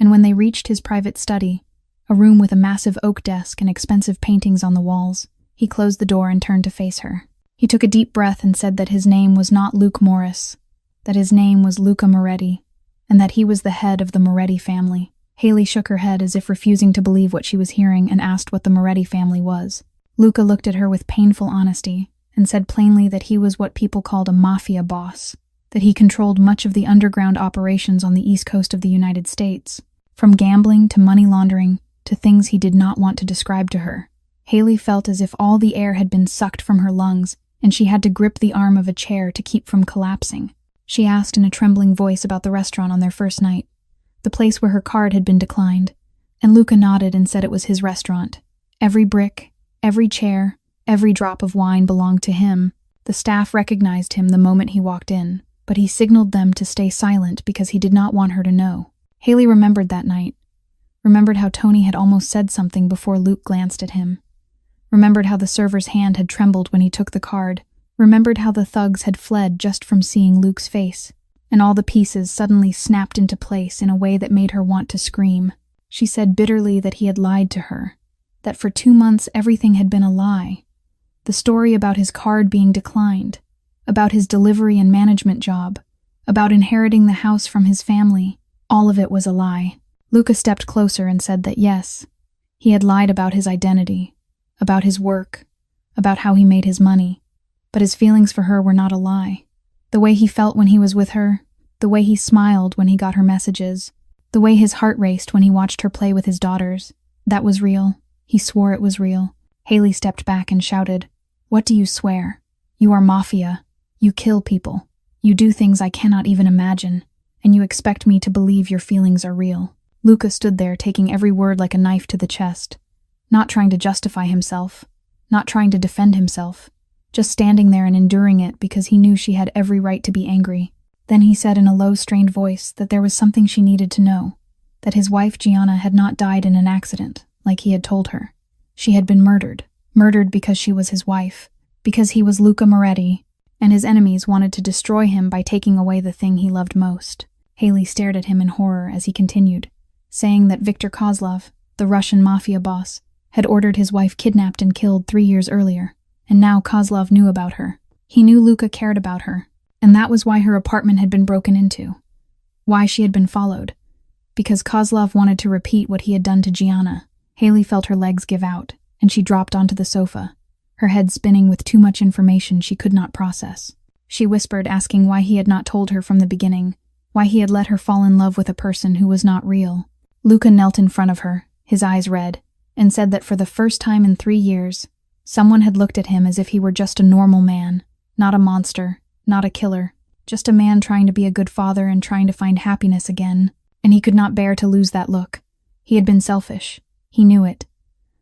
and when they reached his private study, a room with a massive oak desk and expensive paintings on the walls, he closed the door and turned to face her. He took a deep breath and said that his name was not Luke Morris, that his name was Luca Moretti, and that he was the head of the Moretti family. Haley shook her head as if refusing to believe what she was hearing and asked what the Moretti family was. Luca looked at her with painful honesty and said plainly that he was what people called a mafia boss, that he controlled much of the underground operations on the east coast of the United States, from gambling to money laundering to things he did not want to describe to her. Haley felt as if all the air had been sucked from her lungs and she had to grip the arm of a chair to keep from collapsing. She asked in a trembling voice about the restaurant on their first night, the place where her card had been declined, and Luca nodded and said it was his restaurant. Every brick, every chair, every drop of wine belonged to him. The staff recognized him the moment he walked in, but he signaled them to stay silent because he did not want her to know. Haley remembered that night, remembered how Tony had almost said something before Luke glanced at him, remembered how the server's hand had trembled when he took the card, remembered how the thugs had fled just from seeing Luke's face, and all the pieces suddenly snapped into place in a way that made her want to scream. She said bitterly that he had lied to her, that for 2 months everything had been a lie. The story about his card being declined, about his delivery and management job, about inheriting the house from his family, all of it was a lie. Luca stepped closer and said that yes, he had lied about his identity, about his work, about how he made his money, but his feelings for her were not a lie. The way he felt when he was with her, the way he smiled when he got her messages, the way his heart raced when he watched her play with his daughters, that was real. He swore it was real. Haley stepped back and shouted, "What do you swear? You are mafia. You kill people. You do things I cannot even imagine, and you expect me to believe your feelings are real." Luca stood there taking every word like a knife to the chest, not trying to justify himself, not trying to defend himself, just standing there and enduring it because he knew she had every right to be angry. Then he said in a low, strained voice that there was something she needed to know, that his wife Gianna had not died in an accident, like he had told her. She had been murdered because she was his wife, because he was Luca Moretti, and his enemies wanted to destroy him by taking away the thing he loved most. Haley stared at him in horror as he continued, saying that Viktor Kozlov, the Russian mafia boss, had ordered his wife kidnapped and killed 3 years earlier, and now Kozlov knew about her. He knew Luca cared about her, and that was why her apartment had been broken into. Why she had been followed. Because Kozlov wanted to repeat what he had done to Gianna. Haley felt her legs give out, and she dropped onto the sofa, her head spinning with too much information she could not process. She whispered, asking why he had not told her from the beginning, why he had let her fall in love with a person who was not real. Luca knelt in front of her, his eyes red, and said that for the first time in 3 years, someone had looked at him as if he were just a normal man, not a monster, not a killer, just a man trying to be a good father and trying to find happiness again, and he could not bear to lose that look. He had been selfish. He knew it.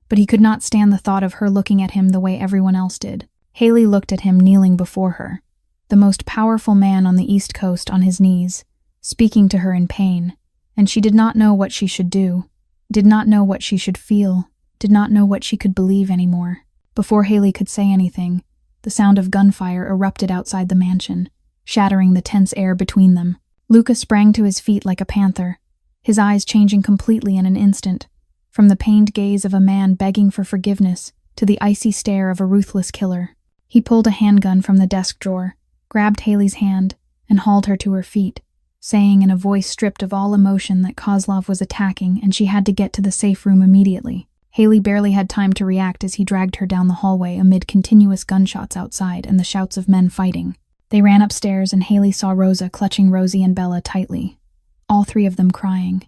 But he could not stand the thought of her looking at him the way everyone else did. Haley looked at him kneeling before her, the most powerful man on the East Coast on his knees, speaking to her in pain, and she did not know what she should do, did not know what she should feel, did not know what she could believe anymore. Before Haley could say anything, the sound of gunfire erupted outside the mansion, shattering the tense air between them. Luca sprang to his feet like a panther, his eyes changing completely in an instant, from the pained gaze of a man begging for forgiveness to the icy stare of a ruthless killer. He pulled a handgun from the desk drawer, grabbed Haley's hand, and hauled her to her feet, saying in a voice stripped of all emotion that Kozlov was attacking and she had to get to the safe room immediately. Haley barely had time to react as he dragged her down the hallway amid continuous gunshots outside and the shouts of men fighting. They ran upstairs and Haley saw Rosa clutching Rosie and Bella tightly, all 3 of them crying.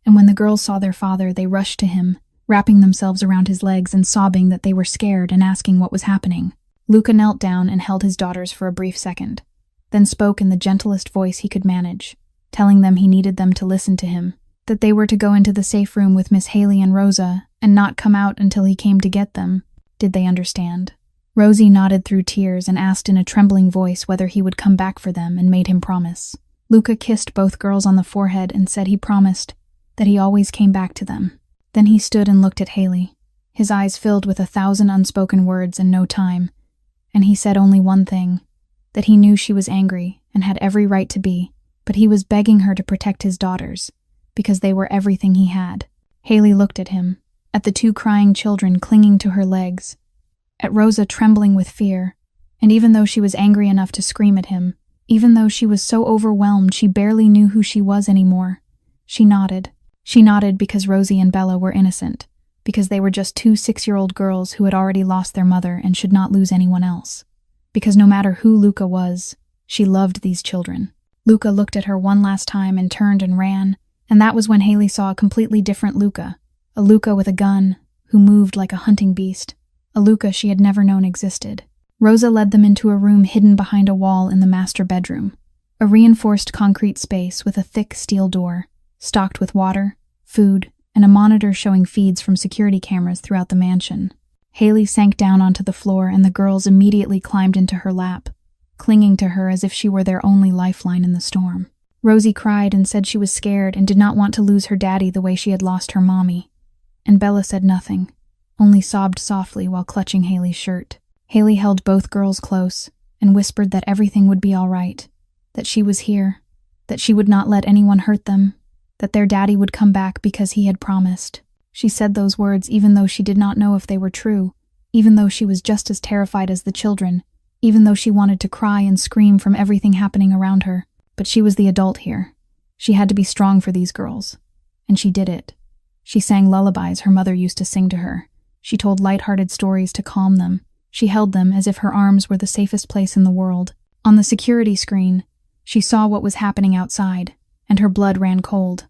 And when the girls saw their father, they rushed to him, wrapping themselves around his legs and sobbing that they were scared and asking what was happening. Luca knelt down and held his daughters for a brief second, then spoke in the gentlest voice he could manage, telling them he needed them to listen to him, that they were to go into the safe room with Miss Haley and Rosa and not come out until he came to get them. Did they understand? Rosie nodded through tears and asked in a trembling voice whether he would come back for them and made him promise. Luca kissed both girls on the forehead and said he promised, that he always came back to them. Then he stood and looked at Haley, his eyes filled with 1,000 unspoken words and no time, and he said only one thing, that he knew she was angry and had every right to be, but he was begging her to protect his daughters, because they were everything he had. Haley looked at him, at the 2 crying children clinging to her legs, at Rosa trembling with fear, and even though she was angry enough to scream at him, even though she was so overwhelmed she barely knew who she was anymore, she nodded. She nodded because Rosie and Bella were innocent, because they were just 2 6-year-old girls who had already lost their mother and should not lose anyone else. Because no matter who Luca was, she loved these children. Luca looked at her one last time and turned and ran, and that was when Haley saw a completely different Luca, a Luca with a gun, who moved like a hunting beast, a Luca she had never known existed. Rosa led them into a room hidden behind a wall in the master bedroom, a reinforced concrete space with a thick steel door, stocked with water, food, and a monitor showing feeds from security cameras throughout the mansion. Haley sank down onto the floor and the girls immediately climbed into her lap, clinging to her as if she were their only lifeline in the storm. Rosie cried and said she was scared and did not want to lose her daddy the way she had lost her mommy. And Bella said nothing, only sobbed softly while clutching Haley's shirt. Haley held both girls close and whispered that everything would be all right, that she was here, that she would not let anyone hurt them, that their daddy would come back because he had promised. She said those words even though she did not know if they were true, even though she was just as terrified as the children, even though she wanted to cry and scream from everything happening around her. But she was the adult here. She had to be strong for these girls. And she did it. She sang lullabies her mother used to sing to her. She told light-hearted stories to calm them. She held them as if her arms were the safest place in the world. On the security screen, she saw what was happening outside, and her blood ran cold.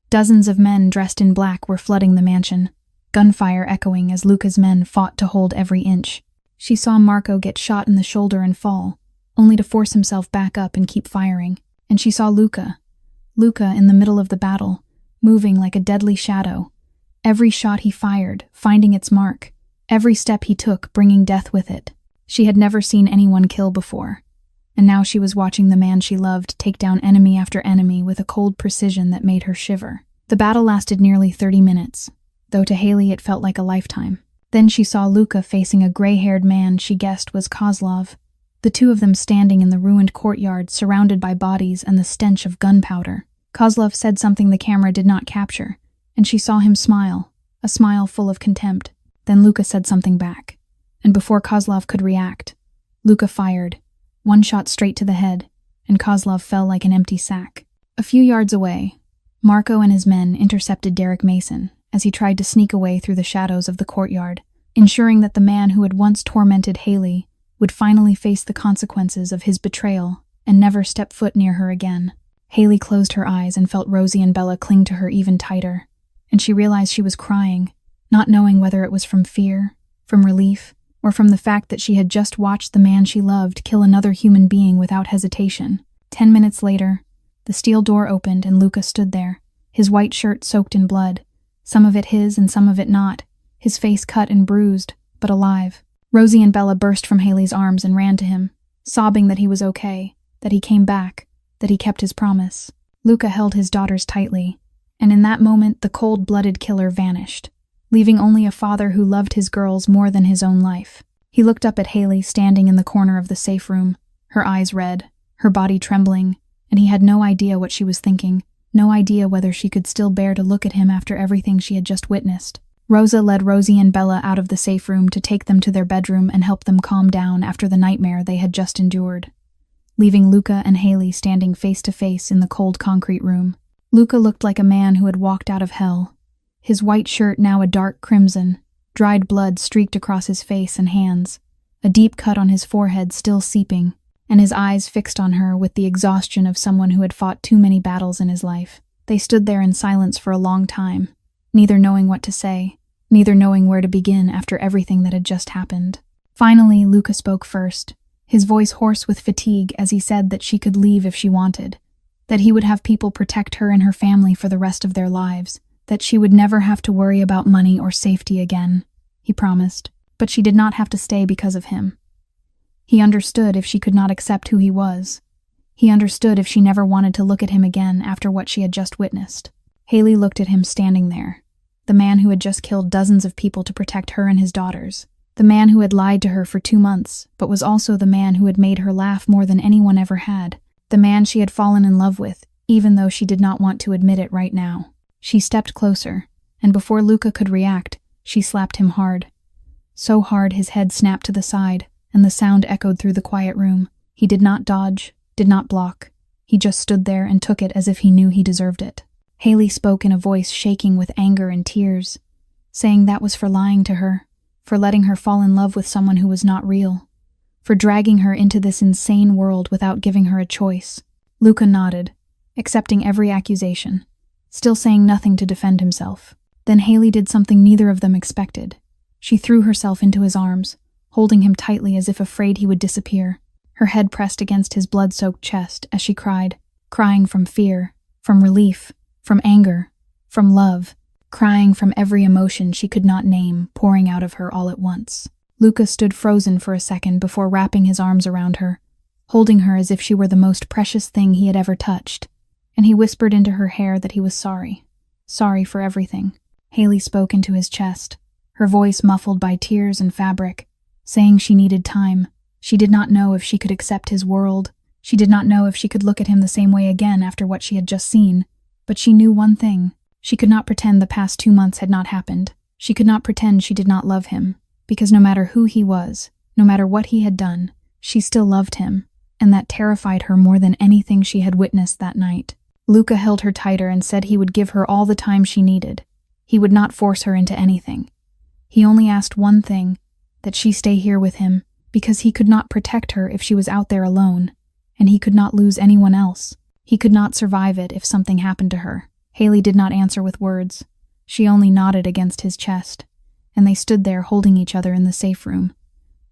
Dozens of men dressed in black were flooding the mansion, gunfire echoing as Luca's men fought to hold every inch. She saw Marco get shot in the shoulder and fall, only to force himself back up and keep firing. And she saw Luca in the middle of the battle, moving like a deadly shadow. Every shot he fired, finding its mark. Every step he took, bringing death with it. She had never seen anyone kill before, and now she was watching the man she loved take down enemy after enemy with a cold precision that made her shiver. The battle lasted nearly 30 minutes, though to Haley it felt like a lifetime. Then she saw Luka facing a gray-haired man she guessed was Kozlov, the two of them standing in the ruined courtyard surrounded by bodies and the stench of gunpowder. Kozlov said something the camera did not capture, and she saw him smile, a smile full of contempt. Then Luka said something back, and before Kozlov could react, Luka fired, one shot straight to the head, and Kozlov fell like an empty sack. A few yards away, Marco and his men intercepted Derek Mason as he tried to sneak away through the shadows of the courtyard, ensuring that the man who had once tormented Haley would finally face the consequences of his betrayal and never step foot near her again. Haley closed her eyes and felt Rosie and Bella cling to her even tighter, and she realized she was crying, not knowing whether it was from fear, from relief, or from the fact that she had just watched the man she loved kill another human being without hesitation. 10 minutes later, the steel door opened and Luka stood there, his white shirt soaked in blood, some of it his and some of it not, his face cut and bruised, but alive. Rosie and Bella burst from Haley's arms and ran to him, sobbing that he was okay, that he came back, that he kept his promise. Luka held his daughters tightly, and in that moment the cold-blooded killer vanished, leaving only a father who loved his girls more than his own life. He looked up at Haley standing in the corner of the safe room, her eyes red, her body trembling, and he had no idea what she was thinking, no idea whether she could still bear to look at him after everything she had just witnessed. Rosa led Rosie and Bella out of the safe room to take them to their bedroom and help them calm down after the nightmare they had just endured, leaving Luka and Haley standing face to face in the cold concrete room. Luka looked like a man who had walked out of hell, his white shirt now a dark crimson, dried blood streaked across his face and hands, a deep cut on his forehead still seeping, and his eyes fixed on her with the exhaustion of someone who had fought too many battles in his life. They stood there in silence for a long time, neither knowing what to say, neither knowing where to begin after everything that had just happened. Finally, Luka spoke first, his voice hoarse with fatigue as he said that she could leave if she wanted, that he would have people protect her and her family for the rest of their lives, that she would never have to worry about money or safety again, he promised, but she did not have to stay because of him. He understood if she could not accept who he was. He understood if she never wanted to look at him again after what she had just witnessed. Haley looked at him standing there, the man who had just killed dozens of people to protect her and his daughters, the man who had lied to her for 2 months, but was also the man who had made her laugh more than anyone ever had, the man she had fallen in love with, even though she did not want to admit it right now. She stepped closer, and before Luka could react, she slapped him hard. So hard his head snapped to the side, and the sound echoed through the quiet room. He did not dodge, did not block. He just stood there and took it as if he knew he deserved it. Haley spoke in a voice shaking with anger and tears, saying that was for lying to her, for letting her fall in love with someone who was not real, for dragging her into this insane world without giving her a choice. Luka nodded, accepting every accusation, still saying nothing to defend himself. Then Haley did something neither of them expected. She threw herself into his arms, holding him tightly as if afraid he would disappear, her head pressed against his blood-soaked chest as she cried, crying from fear, from relief, from anger, from love, crying from every emotion she could not name pouring out of her all at once. Luka stood frozen for a second before wrapping his arms around her, holding her as if she were the most precious thing he had ever touched, and he whispered into her hair that he was sorry for everything. Haley spoke into his chest, her voice muffled by tears and fabric, saying she needed time. She did not know if she could accept his world. She did not know if she could look at him the same way again after what she had just seen. But she knew one thing. She could not pretend the past 2 months had not happened. She could not pretend she did not love him, because no matter who he was, no matter what he had done, she still loved him, and that terrified her more than anything she had witnessed that night. Luka held her tighter and said he would give her all the time she needed. He would not force her into anything. He only asked one thing, that she stay here with him, because he could not protect her if she was out there alone, and he could not lose anyone else. He could not survive it if something happened to her. Haley did not answer with words. She only nodded against his chest, and they stood there holding each other in the safe room,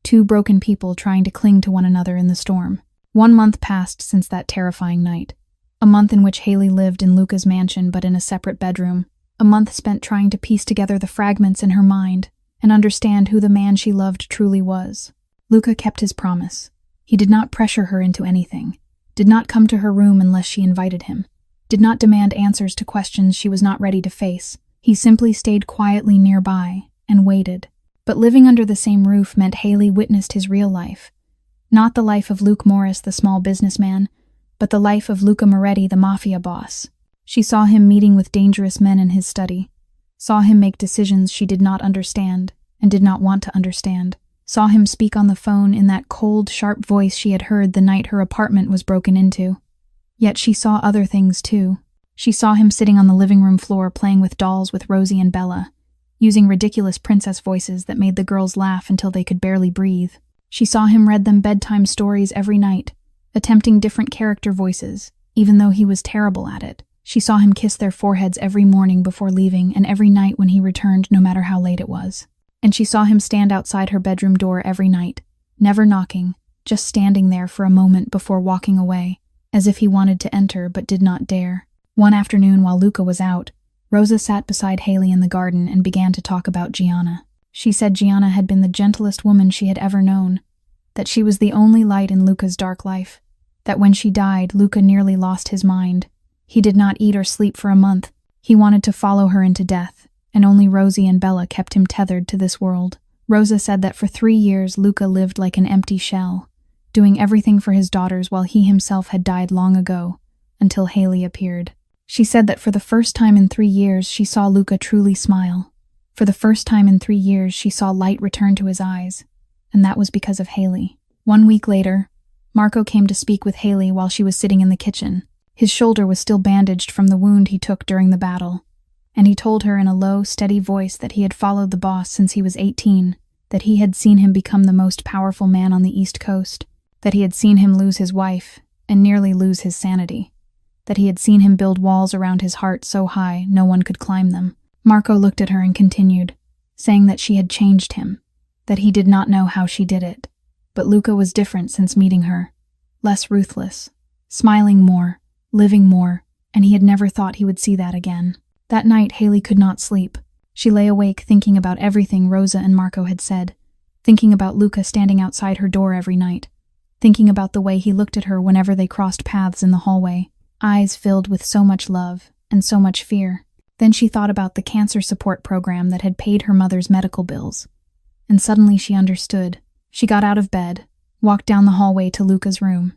2 broken people trying to cling to one another in the storm. 1 month passed since that terrifying night, a month in which Haley lived in Luka's mansion but in a separate bedroom, a month spent trying to piece together the fragments in her mind and understand who the man she loved truly was. Luca kept his promise. He did not pressure her into anything, did not come to her room unless she invited him, did not demand answers to questions she was not ready to face. He simply stayed quietly nearby and waited. But living under the same roof meant Haley witnessed his real life. Not the life of Luke Morris, the small businessman, but the life of Luca Moretti, the mafia boss. She saw him meeting with dangerous men in his study, saw him make decisions she did not understand and did not want to understand, saw him speak on the phone in that cold, sharp voice she had heard the night her apartment was broken into. Yet she saw other things too. She saw him sitting on the living room floor playing with dolls with Rosie and Bella, using ridiculous princess voices that made the girls laugh until they could barely breathe. She saw him read them bedtime stories every night, attempting different character voices, even though he was terrible at it. She saw him kiss their foreheads every morning before leaving and every night when he returned, no matter how late it was. And she saw him stand outside her bedroom door every night, never knocking, just standing there for a moment before walking away, as if he wanted to enter but did not dare. One afternoon while Luca was out, Rosa sat beside Haley in the garden and began to talk about Gianna. She said Gianna had been the gentlest woman she had ever known, that she was the only light in Luca's dark life, that when she died, Luca nearly lost his mind. He did not eat or sleep for a month. He wanted to follow her into death, and only Rosie and Bella kept him tethered to this world. Rosa said that for 3 years Luca lived like an empty shell, doing everything for his daughters while he himself had died long ago, until Haley appeared. She said that for the first time in 3 years she saw Luca truly smile. For the first time in 3 years she saw light return to his eyes, and that was because of Haley. 1 week later, Marco came to speak with Haley while she was sitting in the kitchen. His shoulder was still bandaged from the wound he took during the battle, and he told her in a low, steady voice that he had followed the boss since he was 18, that he had seen him become the most powerful man on the East Coast, that he had seen him lose his wife and nearly lose his sanity, that he had seen him build walls around his heart so high no one could climb them. Marco looked at her and continued, saying that she had changed him, that he did not know how she did it. But Luca was different since meeting her, less ruthless, smiling more, living more, and he had never thought he would see that again. That night, Haley could not sleep. She lay awake thinking about everything Rosa and Marco had said, thinking about Luca standing outside her door every night, thinking about the way he looked at her whenever they crossed paths in the hallway, eyes filled with so much love and so much fear. Then she thought about the cancer support program that had paid her mother's medical bills. And suddenly she understood. She got out of bed, walked down the hallway to Luca's room,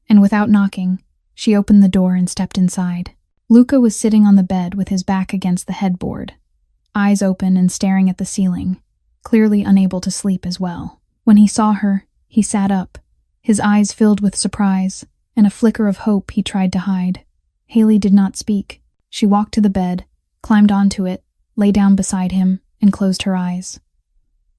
and without knocking, she opened the door and stepped inside. Luca was sitting on the bed with his back against the headboard, eyes open and staring at the ceiling, clearly unable to sleep as well. When he saw her, he sat up, his eyes filled with surprise, and a flicker of hope he tried to hide. Haley did not speak. She walked to the bed, climbed onto it, lay down beside him, and closed her eyes.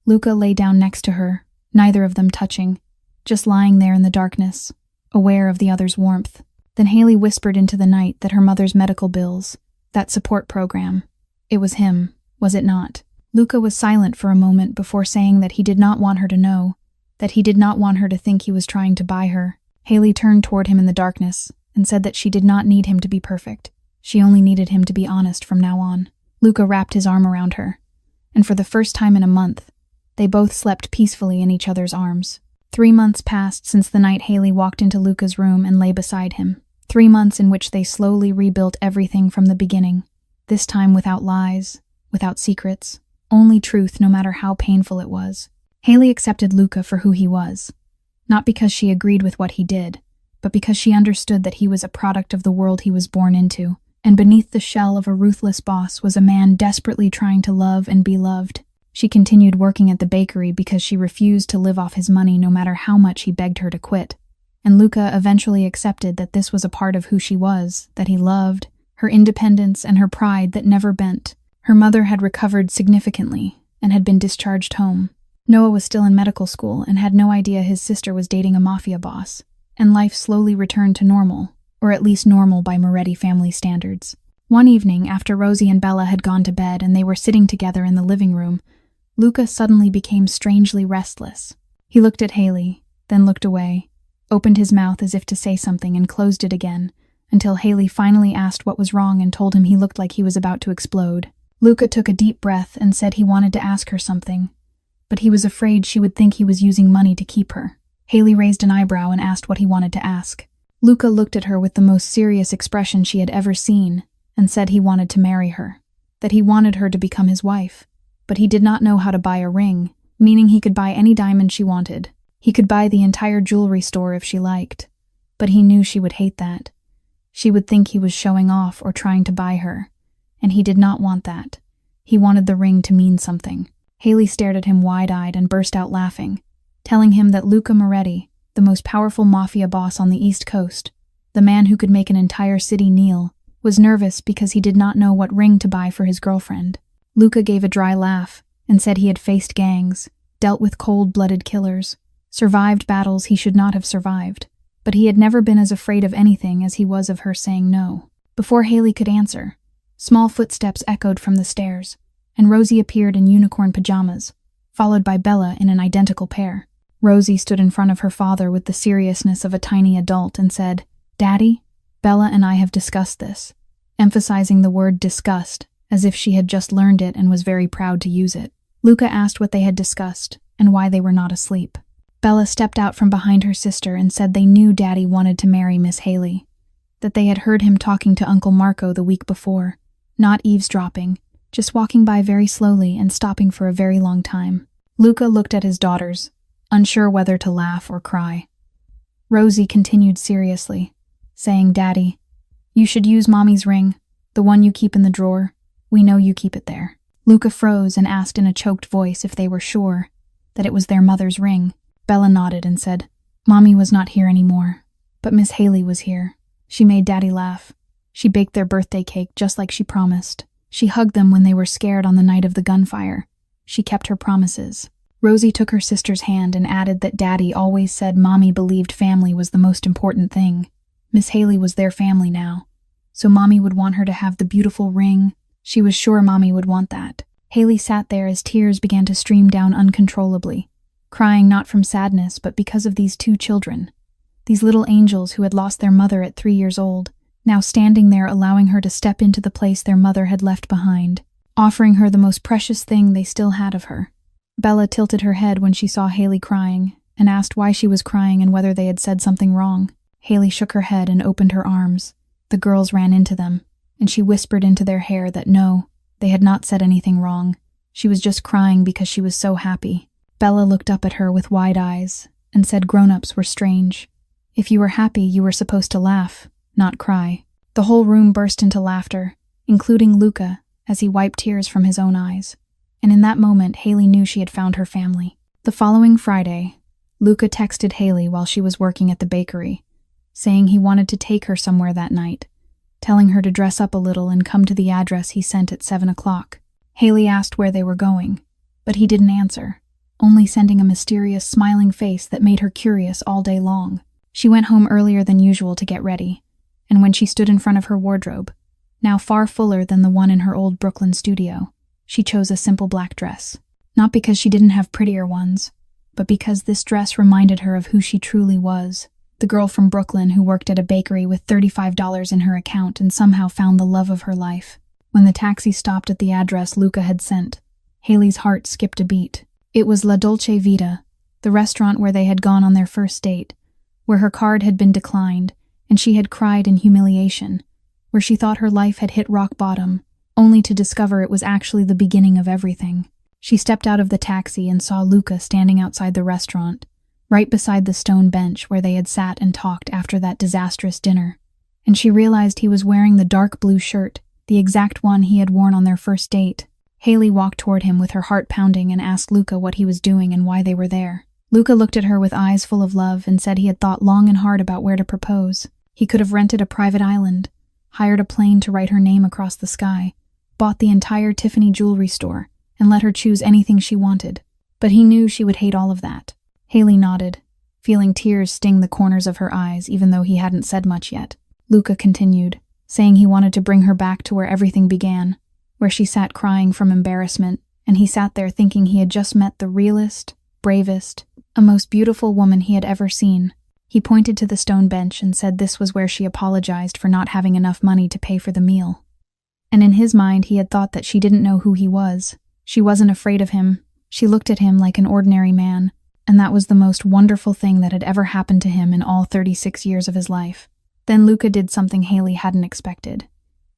Luca lay down next to her, neither of them touching, just lying there in the darkness, aware of the other's warmth. Then Haley whispered into the night that her mother's medical bills, that support program, it was him, was it not? Luca was silent for a moment before saying that he did not want her to know, that he did not want her to think he was trying to buy her. Haley turned toward him in the darkness and said that she did not need him to be perfect. She only needed him to be honest from now on. Luca wrapped his arm around her, and for the first time in a month, they both slept peacefully in each other's arms. 3 months passed since the night Haley walked into Luca's room and lay beside him. 3 months in which they slowly rebuilt everything from the beginning, this time without lies, without secrets, only truth no matter how painful it was. Haley accepted Luca for who he was, not because she agreed with what he did, but because she understood that he was a product of the world he was born into, and beneath the shell of a ruthless boss was a man desperately trying to love and be loved. She continued working at the bakery because she refused to live off his money no matter how much he begged her to quit. And Luca eventually accepted that this was a part of who she was, that he loved, her independence and her pride that never bent. Her mother had recovered significantly and had been discharged home. Noah was still in medical school and had no idea his sister was dating a mafia boss, and life slowly returned to normal, or at least normal by Moretti family standards. One evening, after Rosie and Bella had gone to bed and they were sitting together in the living room, Luca suddenly became strangely restless. He looked at Haley, then looked away, opened his mouth as if to say something and closed it again, until Haley finally asked what was wrong and told him he looked like he was about to explode. Luca took a deep breath and said he wanted to ask her something, but he was afraid she would think he was using money to keep her. Haley raised an eyebrow and asked what he wanted to ask. Luca looked at her with the most serious expression she had ever seen and said he wanted to marry her, that he wanted her to become his wife. But he did not know how to buy a ring, meaning he could buy any diamond she wanted. He could buy the entire jewelry store if she liked. But he knew she would hate that. She would think he was showing off or trying to buy her, and he did not want that. He wanted the ring to mean something. Haley stared at him wide-eyed and burst out laughing, telling him that Luca Moretti, the most powerful mafia boss on the East Coast, the man who could make an entire city kneel, was nervous because he did not know what ring to buy for his girlfriend. Luca gave a dry laugh and said he had faced gangs, dealt with cold-blooded killers, survived battles he should not have survived, but he had never been as afraid of anything as he was of her saying no. Before Haley could answer, small footsteps echoed from the stairs, and Rosie appeared in unicorn pajamas, followed by Bella in an identical pair. Rosie stood in front of her father with the seriousness of a tiny adult and said, "Daddy, Bella and I have discussed this," emphasizing the word discussed, as if she had just learned it and was very proud to use it. Luca asked what they had discussed and why they were not asleep. Bella stepped out from behind her sister and said they knew Daddy wanted to marry Miss Haley, that they had heard him talking to Uncle Marco the week before, not eavesdropping, just walking by very slowly and stopping for a very long time. Luca looked at his daughters, unsure whether to laugh or cry. Rosie continued seriously, saying, "Daddy, you should use Mommy's ring, the one you keep in the drawer. We know you keep it there." Luca froze and asked in a choked voice if they were sure that it was their mother's ring. Bella nodded and said, "Mommy was not here anymore, but Miss Haley was here. She made Daddy laugh. She baked their birthday cake just like she promised. She hugged them when they were scared on the night of the gunfire. She kept her promises." Rosie took her sister's hand and added that Daddy always said Mommy believed family was the most important thing. Miss Haley was their family now, so Mommy would want her to have the beautiful ring. She was sure Mommy would want that. Haley sat there as tears began to stream down uncontrollably, crying not from sadness but because of these two children, these little angels who had lost their mother at 3 years old, now standing there allowing her to step into the place their mother had left behind, offering her the most precious thing they still had of her. Bella tilted her head when she saw Haley crying and asked why she was crying and whether they had said something wrong. Haley shook her head and opened her arms. The girls ran into them, and she whispered into their hair that no, they had not said anything wrong. She was just crying because she was so happy. Bella looked up at her with wide eyes and said grown-ups were strange. If you were happy, you were supposed to laugh, not cry. The whole room burst into laughter, including Luca, as he wiped tears from his own eyes. And in that moment, Haley knew she had found her family. The following Friday, Luca texted Haley while she was working at the bakery, saying he wanted to take her somewhere that night, telling her to dress up a little and come to the address he sent at 7 o'clock. Haley asked where they were going, but he didn't answer, only sending a mysterious, smiling face that made her curious all day long. She went home earlier than usual to get ready, and when she stood in front of her wardrobe, now far fuller than the one in her old Brooklyn studio, she chose a simple black dress. Not because she didn't have prettier ones, but because this dress reminded her of who she truly was, the girl from Brooklyn who worked at a bakery with $35 in her account and somehow found the love of her life. When the taxi stopped at the address Luca had sent, Haley's heart skipped a beat. It was La Dolce Vita, the restaurant where they had gone on their first date, where her card had been declined and she had cried in humiliation, where she thought her life had hit rock bottom, only to discover it was actually the beginning of everything. She stepped out of the taxi and saw Luca standing outside the restaurant, right beside the stone bench where they had sat and talked after that disastrous dinner, and she realized he was wearing the dark blue shirt, the exact one he had worn on their first date. Haley walked toward him with her heart pounding and asked Luca what he was doing and why they were there. Luca looked at her with eyes full of love and said he had thought long and hard about where to propose. He could have rented a private island, hired a plane to write her name across the sky, bought the entire Tiffany jewelry store, and let her choose anything she wanted. But he knew she would hate all of that. Haley nodded, feeling tears sting the corners of her eyes even though he hadn't said much yet. Luca continued, saying he wanted to bring her back to where everything began, where she sat crying from embarrassment, and he sat there thinking he had just met the realest, bravest, a most beautiful woman he had ever seen. He pointed to the stone bench and said this was where she apologized for not having enough money to pay for the meal. And in his mind, he had thought that she didn't know who he was. She wasn't afraid of him, She looked at him like an ordinary man, and that was the most wonderful thing that had ever happened to him in all 36 years of his life. Then Luca did something Haley hadn't expected,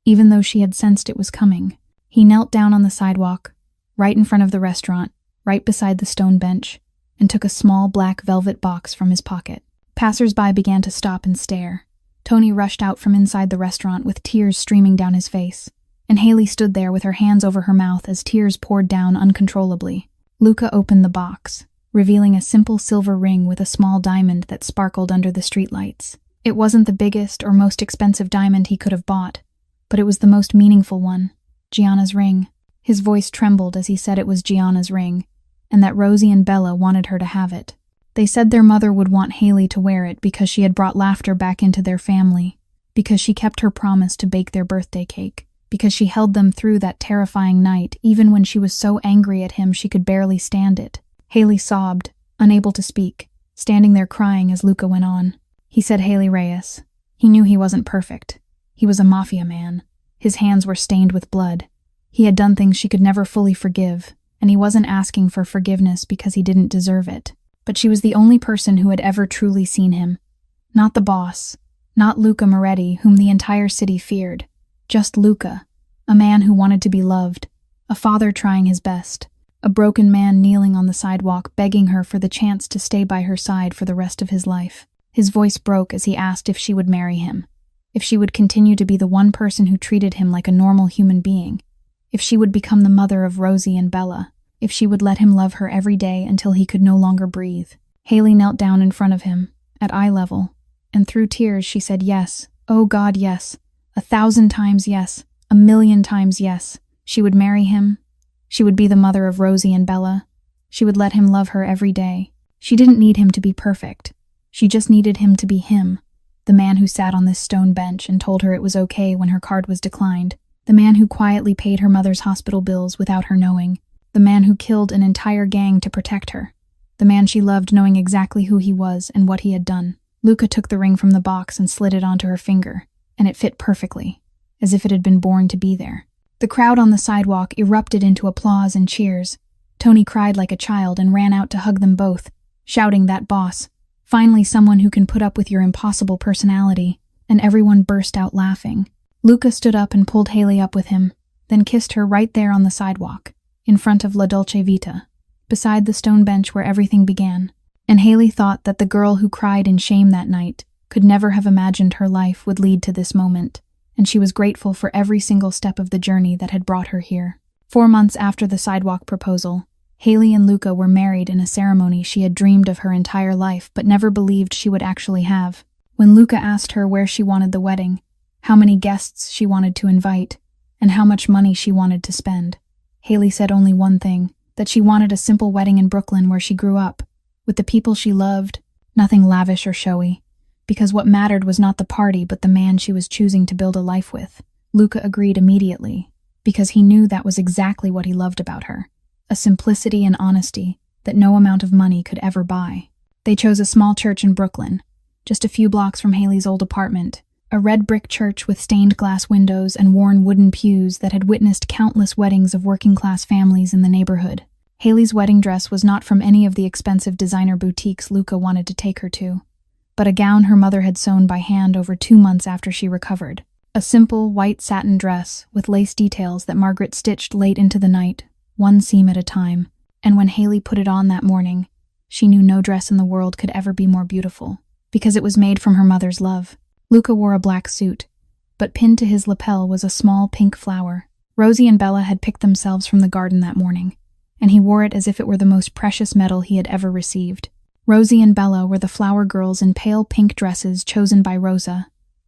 even though she had sensed it was coming. He knelt down on the sidewalk, right in front of the restaurant, right beside the stone bench, and took a small black velvet box from his pocket. Passers-by began to stop and stare. Tony rushed out from inside the restaurant with tears streaming down his face, and Haley stood there with her hands over her mouth as tears poured down uncontrollably. Luca opened the box, revealing a simple silver ring with a small diamond that sparkled under the streetlights. It wasn't the biggest or most expensive diamond he could have bought, but it was the most meaningful one, Gianna's ring. His voice trembled as he said it was Gianna's ring, and that Rosie and Bella wanted her to have it. They said their mother would want Haley to wear it because she had brought laughter back into their family, because she kept her promise to bake their birthday cake, because she held them through that terrifying night even when she was so angry at him she could barely stand it. Haley sobbed, unable to speak, standing there crying as Luca went on. He said Haley Reyes. He knew he wasn't perfect. He was a mafia man. His hands were stained with blood. He had done things she could never fully forgive, and he wasn't asking for forgiveness because he didn't deserve it. But she was the only person who had ever truly seen him. Not the boss, not Luca Moretti, whom the entire city feared. Just Luca, a man who wanted to be loved, a father trying his best, a broken man kneeling on the sidewalk begging her for the chance to stay by her side for the rest of his life. His voice broke as he asked if she would marry him, if she would continue to be the one person who treated him like a normal human being, if she would become the mother of Rosie and Bella, if she would let him love her every day until he could no longer breathe. Haley knelt down in front of him, at eye level, and through tears she said yes, oh God, yes, 1,000 times yes, 1,000,000 times yes. She would marry him. She would be the mother of Rosie and Bella. She would let him love her every day. She didn't need him to be perfect. She just needed him to be him, the man who sat on this stone bench and told her it was okay when her card was declined, the man who quietly paid her mother's hospital bills without her knowing, the man who killed an entire gang to protect her, the man she loved knowing exactly who he was and what he had done. Luca took the ring from the box and slid it onto her finger, and it fit perfectly, as if it had been born to be there. The crowd on the sidewalk erupted into applause and cheers. Tony cried like a child and ran out to hug them both, shouting, "That boss. Finally someone who can put up with your impossible personality," and everyone burst out laughing. Luca stood up and pulled Haley up with him, then kissed her right there on the sidewalk, in front of La Dolce Vita, beside the stone bench where everything began. And Haley thought that the girl who cried in shame that night could never have imagined her life would lead to this moment, and she was grateful for every single step of the journey that had brought her here. 4 months after the sidewalk proposal, Haley and Luca were married in a ceremony she had dreamed of her entire life but never believed she would actually have. When Luca asked her where she wanted the wedding, how many guests she wanted to invite, and how much money she wanted to spend, Haley said only one thing, that she wanted a simple wedding in Brooklyn where she grew up, with the people she loved, nothing lavish or showy, because what mattered was not the party but the man she was choosing to build a life with. Luca agreed immediately, because he knew that was exactly what he loved about her, a simplicity and honesty that no amount of money could ever buy. They chose a small church in Brooklyn, just a few blocks from Haley's old apartment, a red brick church with stained glass windows and worn wooden pews that had witnessed countless weddings of working-class families in the neighborhood. Haley's wedding dress was not from any of the expensive designer boutiques Luca wanted to take her to, but a gown her mother had sewn by hand over 2 months after she recovered. A simple, white satin dress with lace details that Margaret stitched late into the night, one seam at a time, and when Haley put it on that morning, she knew no dress in the world could ever be more beautiful, because it was made from her mother's love. Luca wore a black suit, but pinned to his lapel was a small pink flower. Rosie and Bella had picked themselves from the garden that morning, and he wore it as if it were the most precious medal he had ever received. Rosie and Bella were the flower girls in pale pink dresses chosen by Rosa,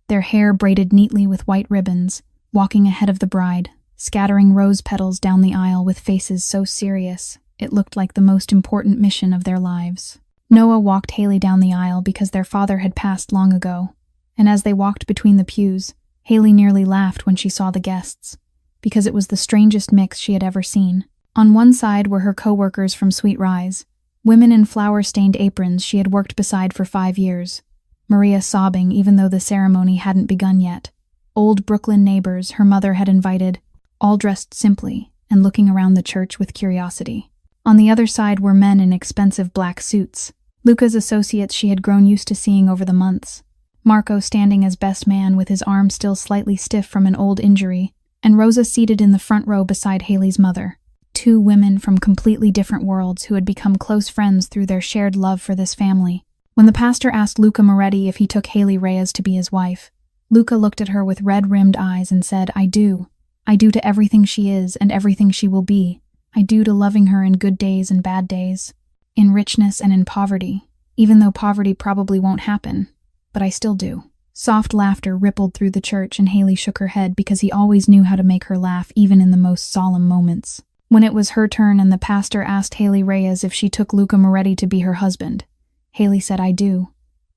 their hair braided neatly with white ribbons, walking ahead of the bride, scattering rose petals down the aisle with faces so serious it looked like the most important mission of their lives. Noah walked Haley down the aisle because their father had passed long ago, and as they walked between the pews, Haley nearly laughed when she saw the guests, because it was the strangest mix she had ever seen. On one side were her co-workers from Sweet Rise, women in flower-stained aprons she had worked beside for 5 years, Maria sobbing even though the ceremony hadn't begun yet. Old Brooklyn neighbors her mother had invited, all dressed simply and looking around the church with curiosity. On the other side were men in expensive black suits, Luca's associates she had grown used to seeing over the months. Marco standing as best man with his arm still slightly stiff from an old injury, and Rosa seated in the front row beside Haley's mother. Two women from completely different worlds who had become close friends through their shared love for this family. When the pastor asked Luca Moretti if he took Haley Reyes to be his wife, Luca looked at her with red-rimmed eyes and said, "I do. I do to everything she is and everything she will be. I do to loving her in good days and bad days, in richness and in poverty, even though poverty probably won't happen, but I still do." Soft laughter rippled through the church and Haley shook her head because he always knew how to make her laugh even in the most solemn moments. When it was her turn and the pastor asked Haley Reyes if she took Luca Moretti to be her husband, Haley said, "I do.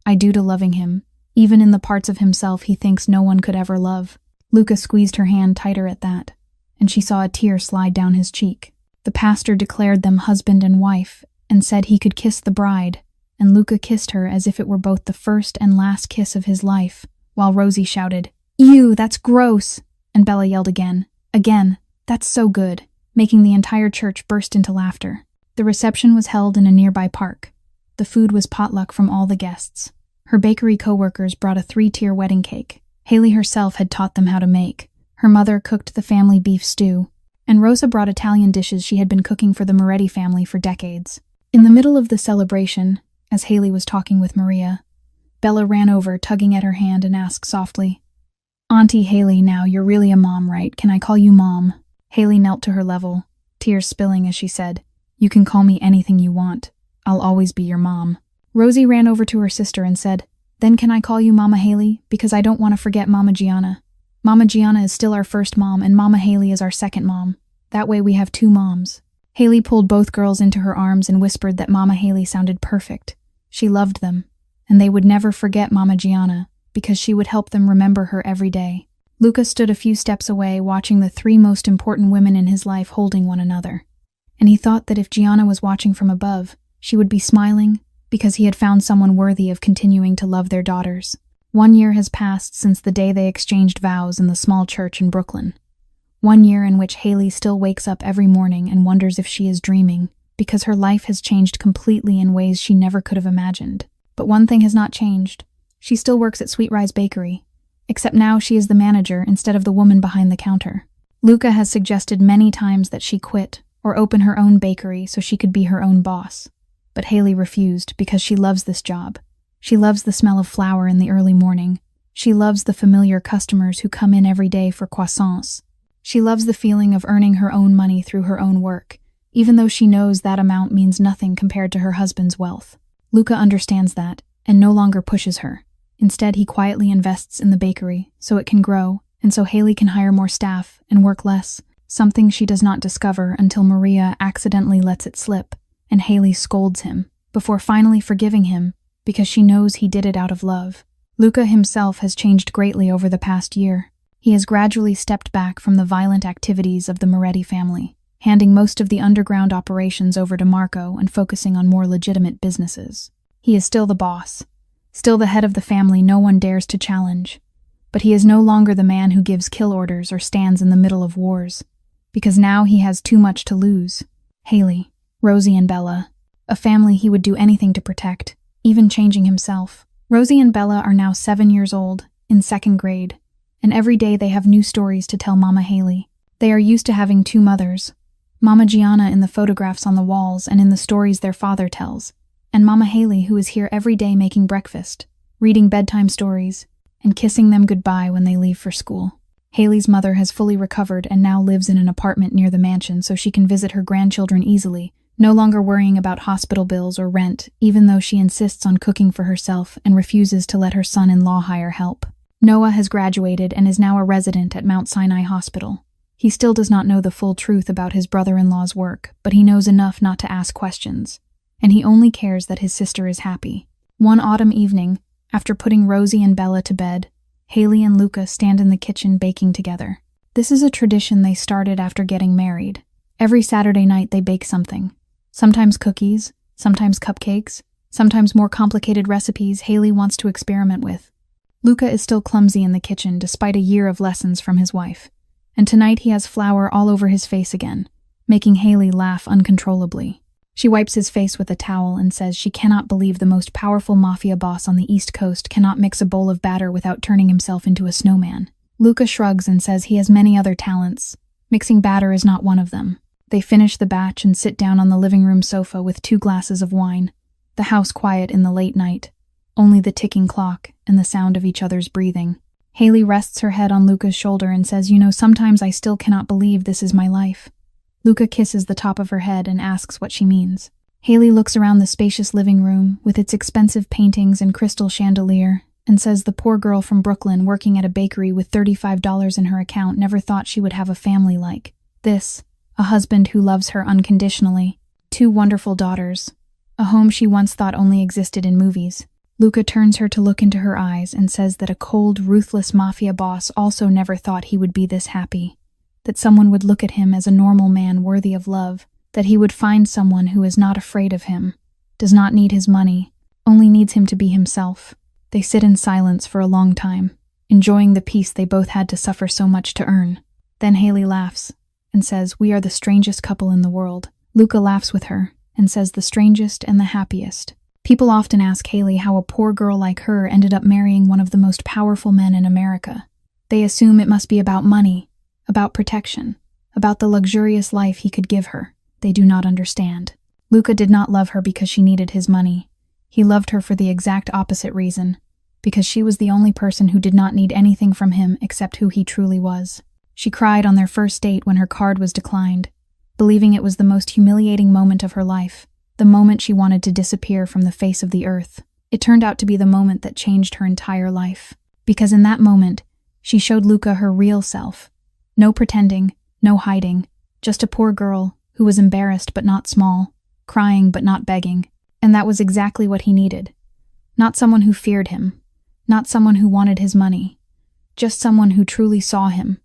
I do to loving him, even in the parts of himself he thinks no one could ever love." Luca squeezed her hand tighter at that, and she saw a tear slide down his cheek. The pastor declared them husband and wife, and said he could kiss the bride, and Luca kissed her as if it were both the first and last kiss of his life, while Rosie shouted, "Ew, that's gross!" and Bella yelled again, "That's so good," making the entire church burst into laughter. The reception was held in a nearby park. The food was potluck from all the guests. Her bakery co-workers brought a 3-tier wedding cake. Haley herself had taught them how to make. Her mother cooked the family beef stew, and Rosa brought Italian dishes she had been cooking for the Moretti family for decades. In the middle of the celebration, as Haley was talking with Maria, Bella ran over, tugging at her hand, and asked softly, "Auntie Haley, now you're really a mom, right? Can I call you Mom?" Haley knelt to her level, tears spilling as she said, "You can call me anything you want. I'll always be your mom." Rosie ran over to her sister and said, "Then can I call you Mama Haley? Because I don't want to forget Mama Gianna. Mama Gianna is still our first mom, and Mama Haley is our second mom. That way we have 2 moms." Haley pulled both girls into her arms and whispered that Mama Haley sounded perfect. She loved them, and they would never forget Mama Gianna, because she would help them remember her every day. Luca stood a few steps away, watching the 3 most important women in his life holding one another. And he thought that if Gianna was watching from above, she would be smiling, because he had found someone worthy of continuing to love their daughters. 1 year has passed since the day they exchanged vows in the small church in Brooklyn. 1 year in which Haley still wakes up every morning and wonders if she is dreaming, because her life has changed completely in ways she never could have imagined. But one thing has not changed. She still works at Sweet Rye's Bakery, except now she is the manager instead of the woman behind the counter. Luca has suggested many times that she quit or open her own bakery so she could be her own boss. But Haley refused because she loves this job. She loves the smell of flour in the early morning. She loves the familiar customers who come in every day for croissants. She loves the feeling of earning her own money through her own work, even though she knows that amount means nothing compared to her husband's wealth. Luca understands that, and no longer pushes her. Instead, he quietly invests in the bakery, so it can grow, and so Haley can hire more staff and work less, something she does not discover until Maria accidentally lets it slip, and Haley scolds him, before finally forgiving him, because she knows he did it out of love. Luca himself has changed greatly over the past year. He has gradually stepped back from the violent activities of the Moretti family, handing most of the underground operations over to Marco and focusing on more legitimate businesses. He is still the boss, still the head of the family no one dares to challenge, but he is no longer the man who gives kill orders or stands in the middle of wars, because now he has too much to lose. Haley, Rosie and Bella, a family he would do anything to protect, even changing himself. Rosie and Bella are now 7 years old, in 2nd grade, and every day they have new stories to tell Mama Haley. They are used to having 2 mothers, Mama Gianna in the photographs on the walls and in the stories their father tells, and Mama Haley who is here every day making breakfast, reading bedtime stories, and kissing them goodbye when they leave for school. Haley's mother has fully recovered and now lives in an apartment near the mansion so she can visit her grandchildren easily, no longer worrying about hospital bills or rent, even though she insists on cooking for herself and refuses to let her son-in-law hire help. Noah has graduated and is now a resident at Mount Sinai Hospital. He still does not know the full truth about his brother-in-law's work, but he knows enough not to ask questions, and he only cares that his sister is happy. One autumn evening, after putting Rosie and Bella to bed, Haley and Luca stand in the kitchen baking together. This is a tradition they started after getting married. Every Saturday night they bake something. Sometimes cookies, sometimes cupcakes, sometimes more complicated recipes Haley wants to experiment with. Luca is still clumsy in the kitchen despite a year of lessons from his wife, and tonight he has flour all over his face again, making Haley laugh uncontrollably. She wipes his face with a towel and says she cannot believe the most powerful mafia boss on the East Coast cannot mix a bowl of batter without turning himself into a snowman. Luca shrugs and says he has many other talents. Mixing batter is not one of them. They finish the batch and sit down on the living room sofa with 2 glasses of wine. The house quiet in the late night. Only the ticking clock and the sound of each other's breathing. Haley rests her head on Luca's shoulder and says, sometimes I still cannot believe this is my life. Luca kisses the top of her head and asks what she means. Haley looks around the spacious living room with its expensive paintings and crystal chandelier and says the poor girl from Brooklyn working at a bakery with $35 in her account never thought she would have a family like this. A husband who loves her unconditionally. 2 wonderful daughters. A home she once thought only existed in movies. Luca turns her to look into her eyes and says that a cold, ruthless mafia boss also never thought he would be this happy. That someone would look at him as a normal man worthy of love. That he would find someone who is not afraid of him, does not need his money, only needs him to be himself. They sit in silence for a long time, enjoying the peace they both had to suffer so much to earn. Then Haley laughs and says, "We are the strangest couple in the world." Luca laughs with her and says the strangest and the happiest. People often ask Haley how a poor girl like her ended up marrying one of the most powerful men in America. They assume it must be about money, about protection, about the luxurious life he could give her. They do not understand. Luca did not love her because she needed his money. He loved her for the exact opposite reason, because she was the only person who did not need anything from him except who he truly was. She cried on their first date when her card was declined, believing it was the most humiliating moment of her life, the moment she wanted to disappear from the face of the earth. It turned out to be the moment that changed her entire life, because in that moment, she showed Luca her real self. No pretending, no hiding, just a poor girl who was embarrassed but not small, crying but not begging, and that was exactly what he needed. Not someone who feared him, not someone who wanted his money, just someone who truly saw him,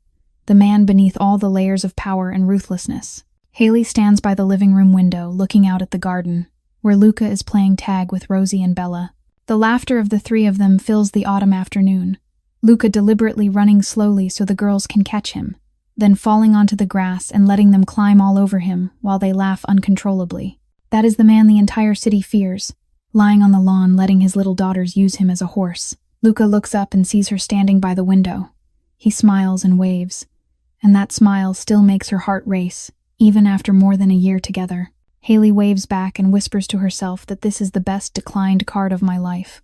the man beneath all the layers of power and ruthlessness. Haley stands by the living room window, looking out at the garden, where Luca is playing tag with Rosie and Bella. The laughter of the 3 of them fills the autumn afternoon, Luca deliberately running slowly so the girls can catch him, then falling onto the grass and letting them climb all over him while they laugh uncontrollably. That is the man the entire city fears, lying on the lawn letting his little daughters use him as a horse. Luca looks up and sees her standing by the window. He smiles and waves, and that smile still makes her heart race, even after more than a year together. Haley waves back and whispers to herself that this is the best declined card of my life.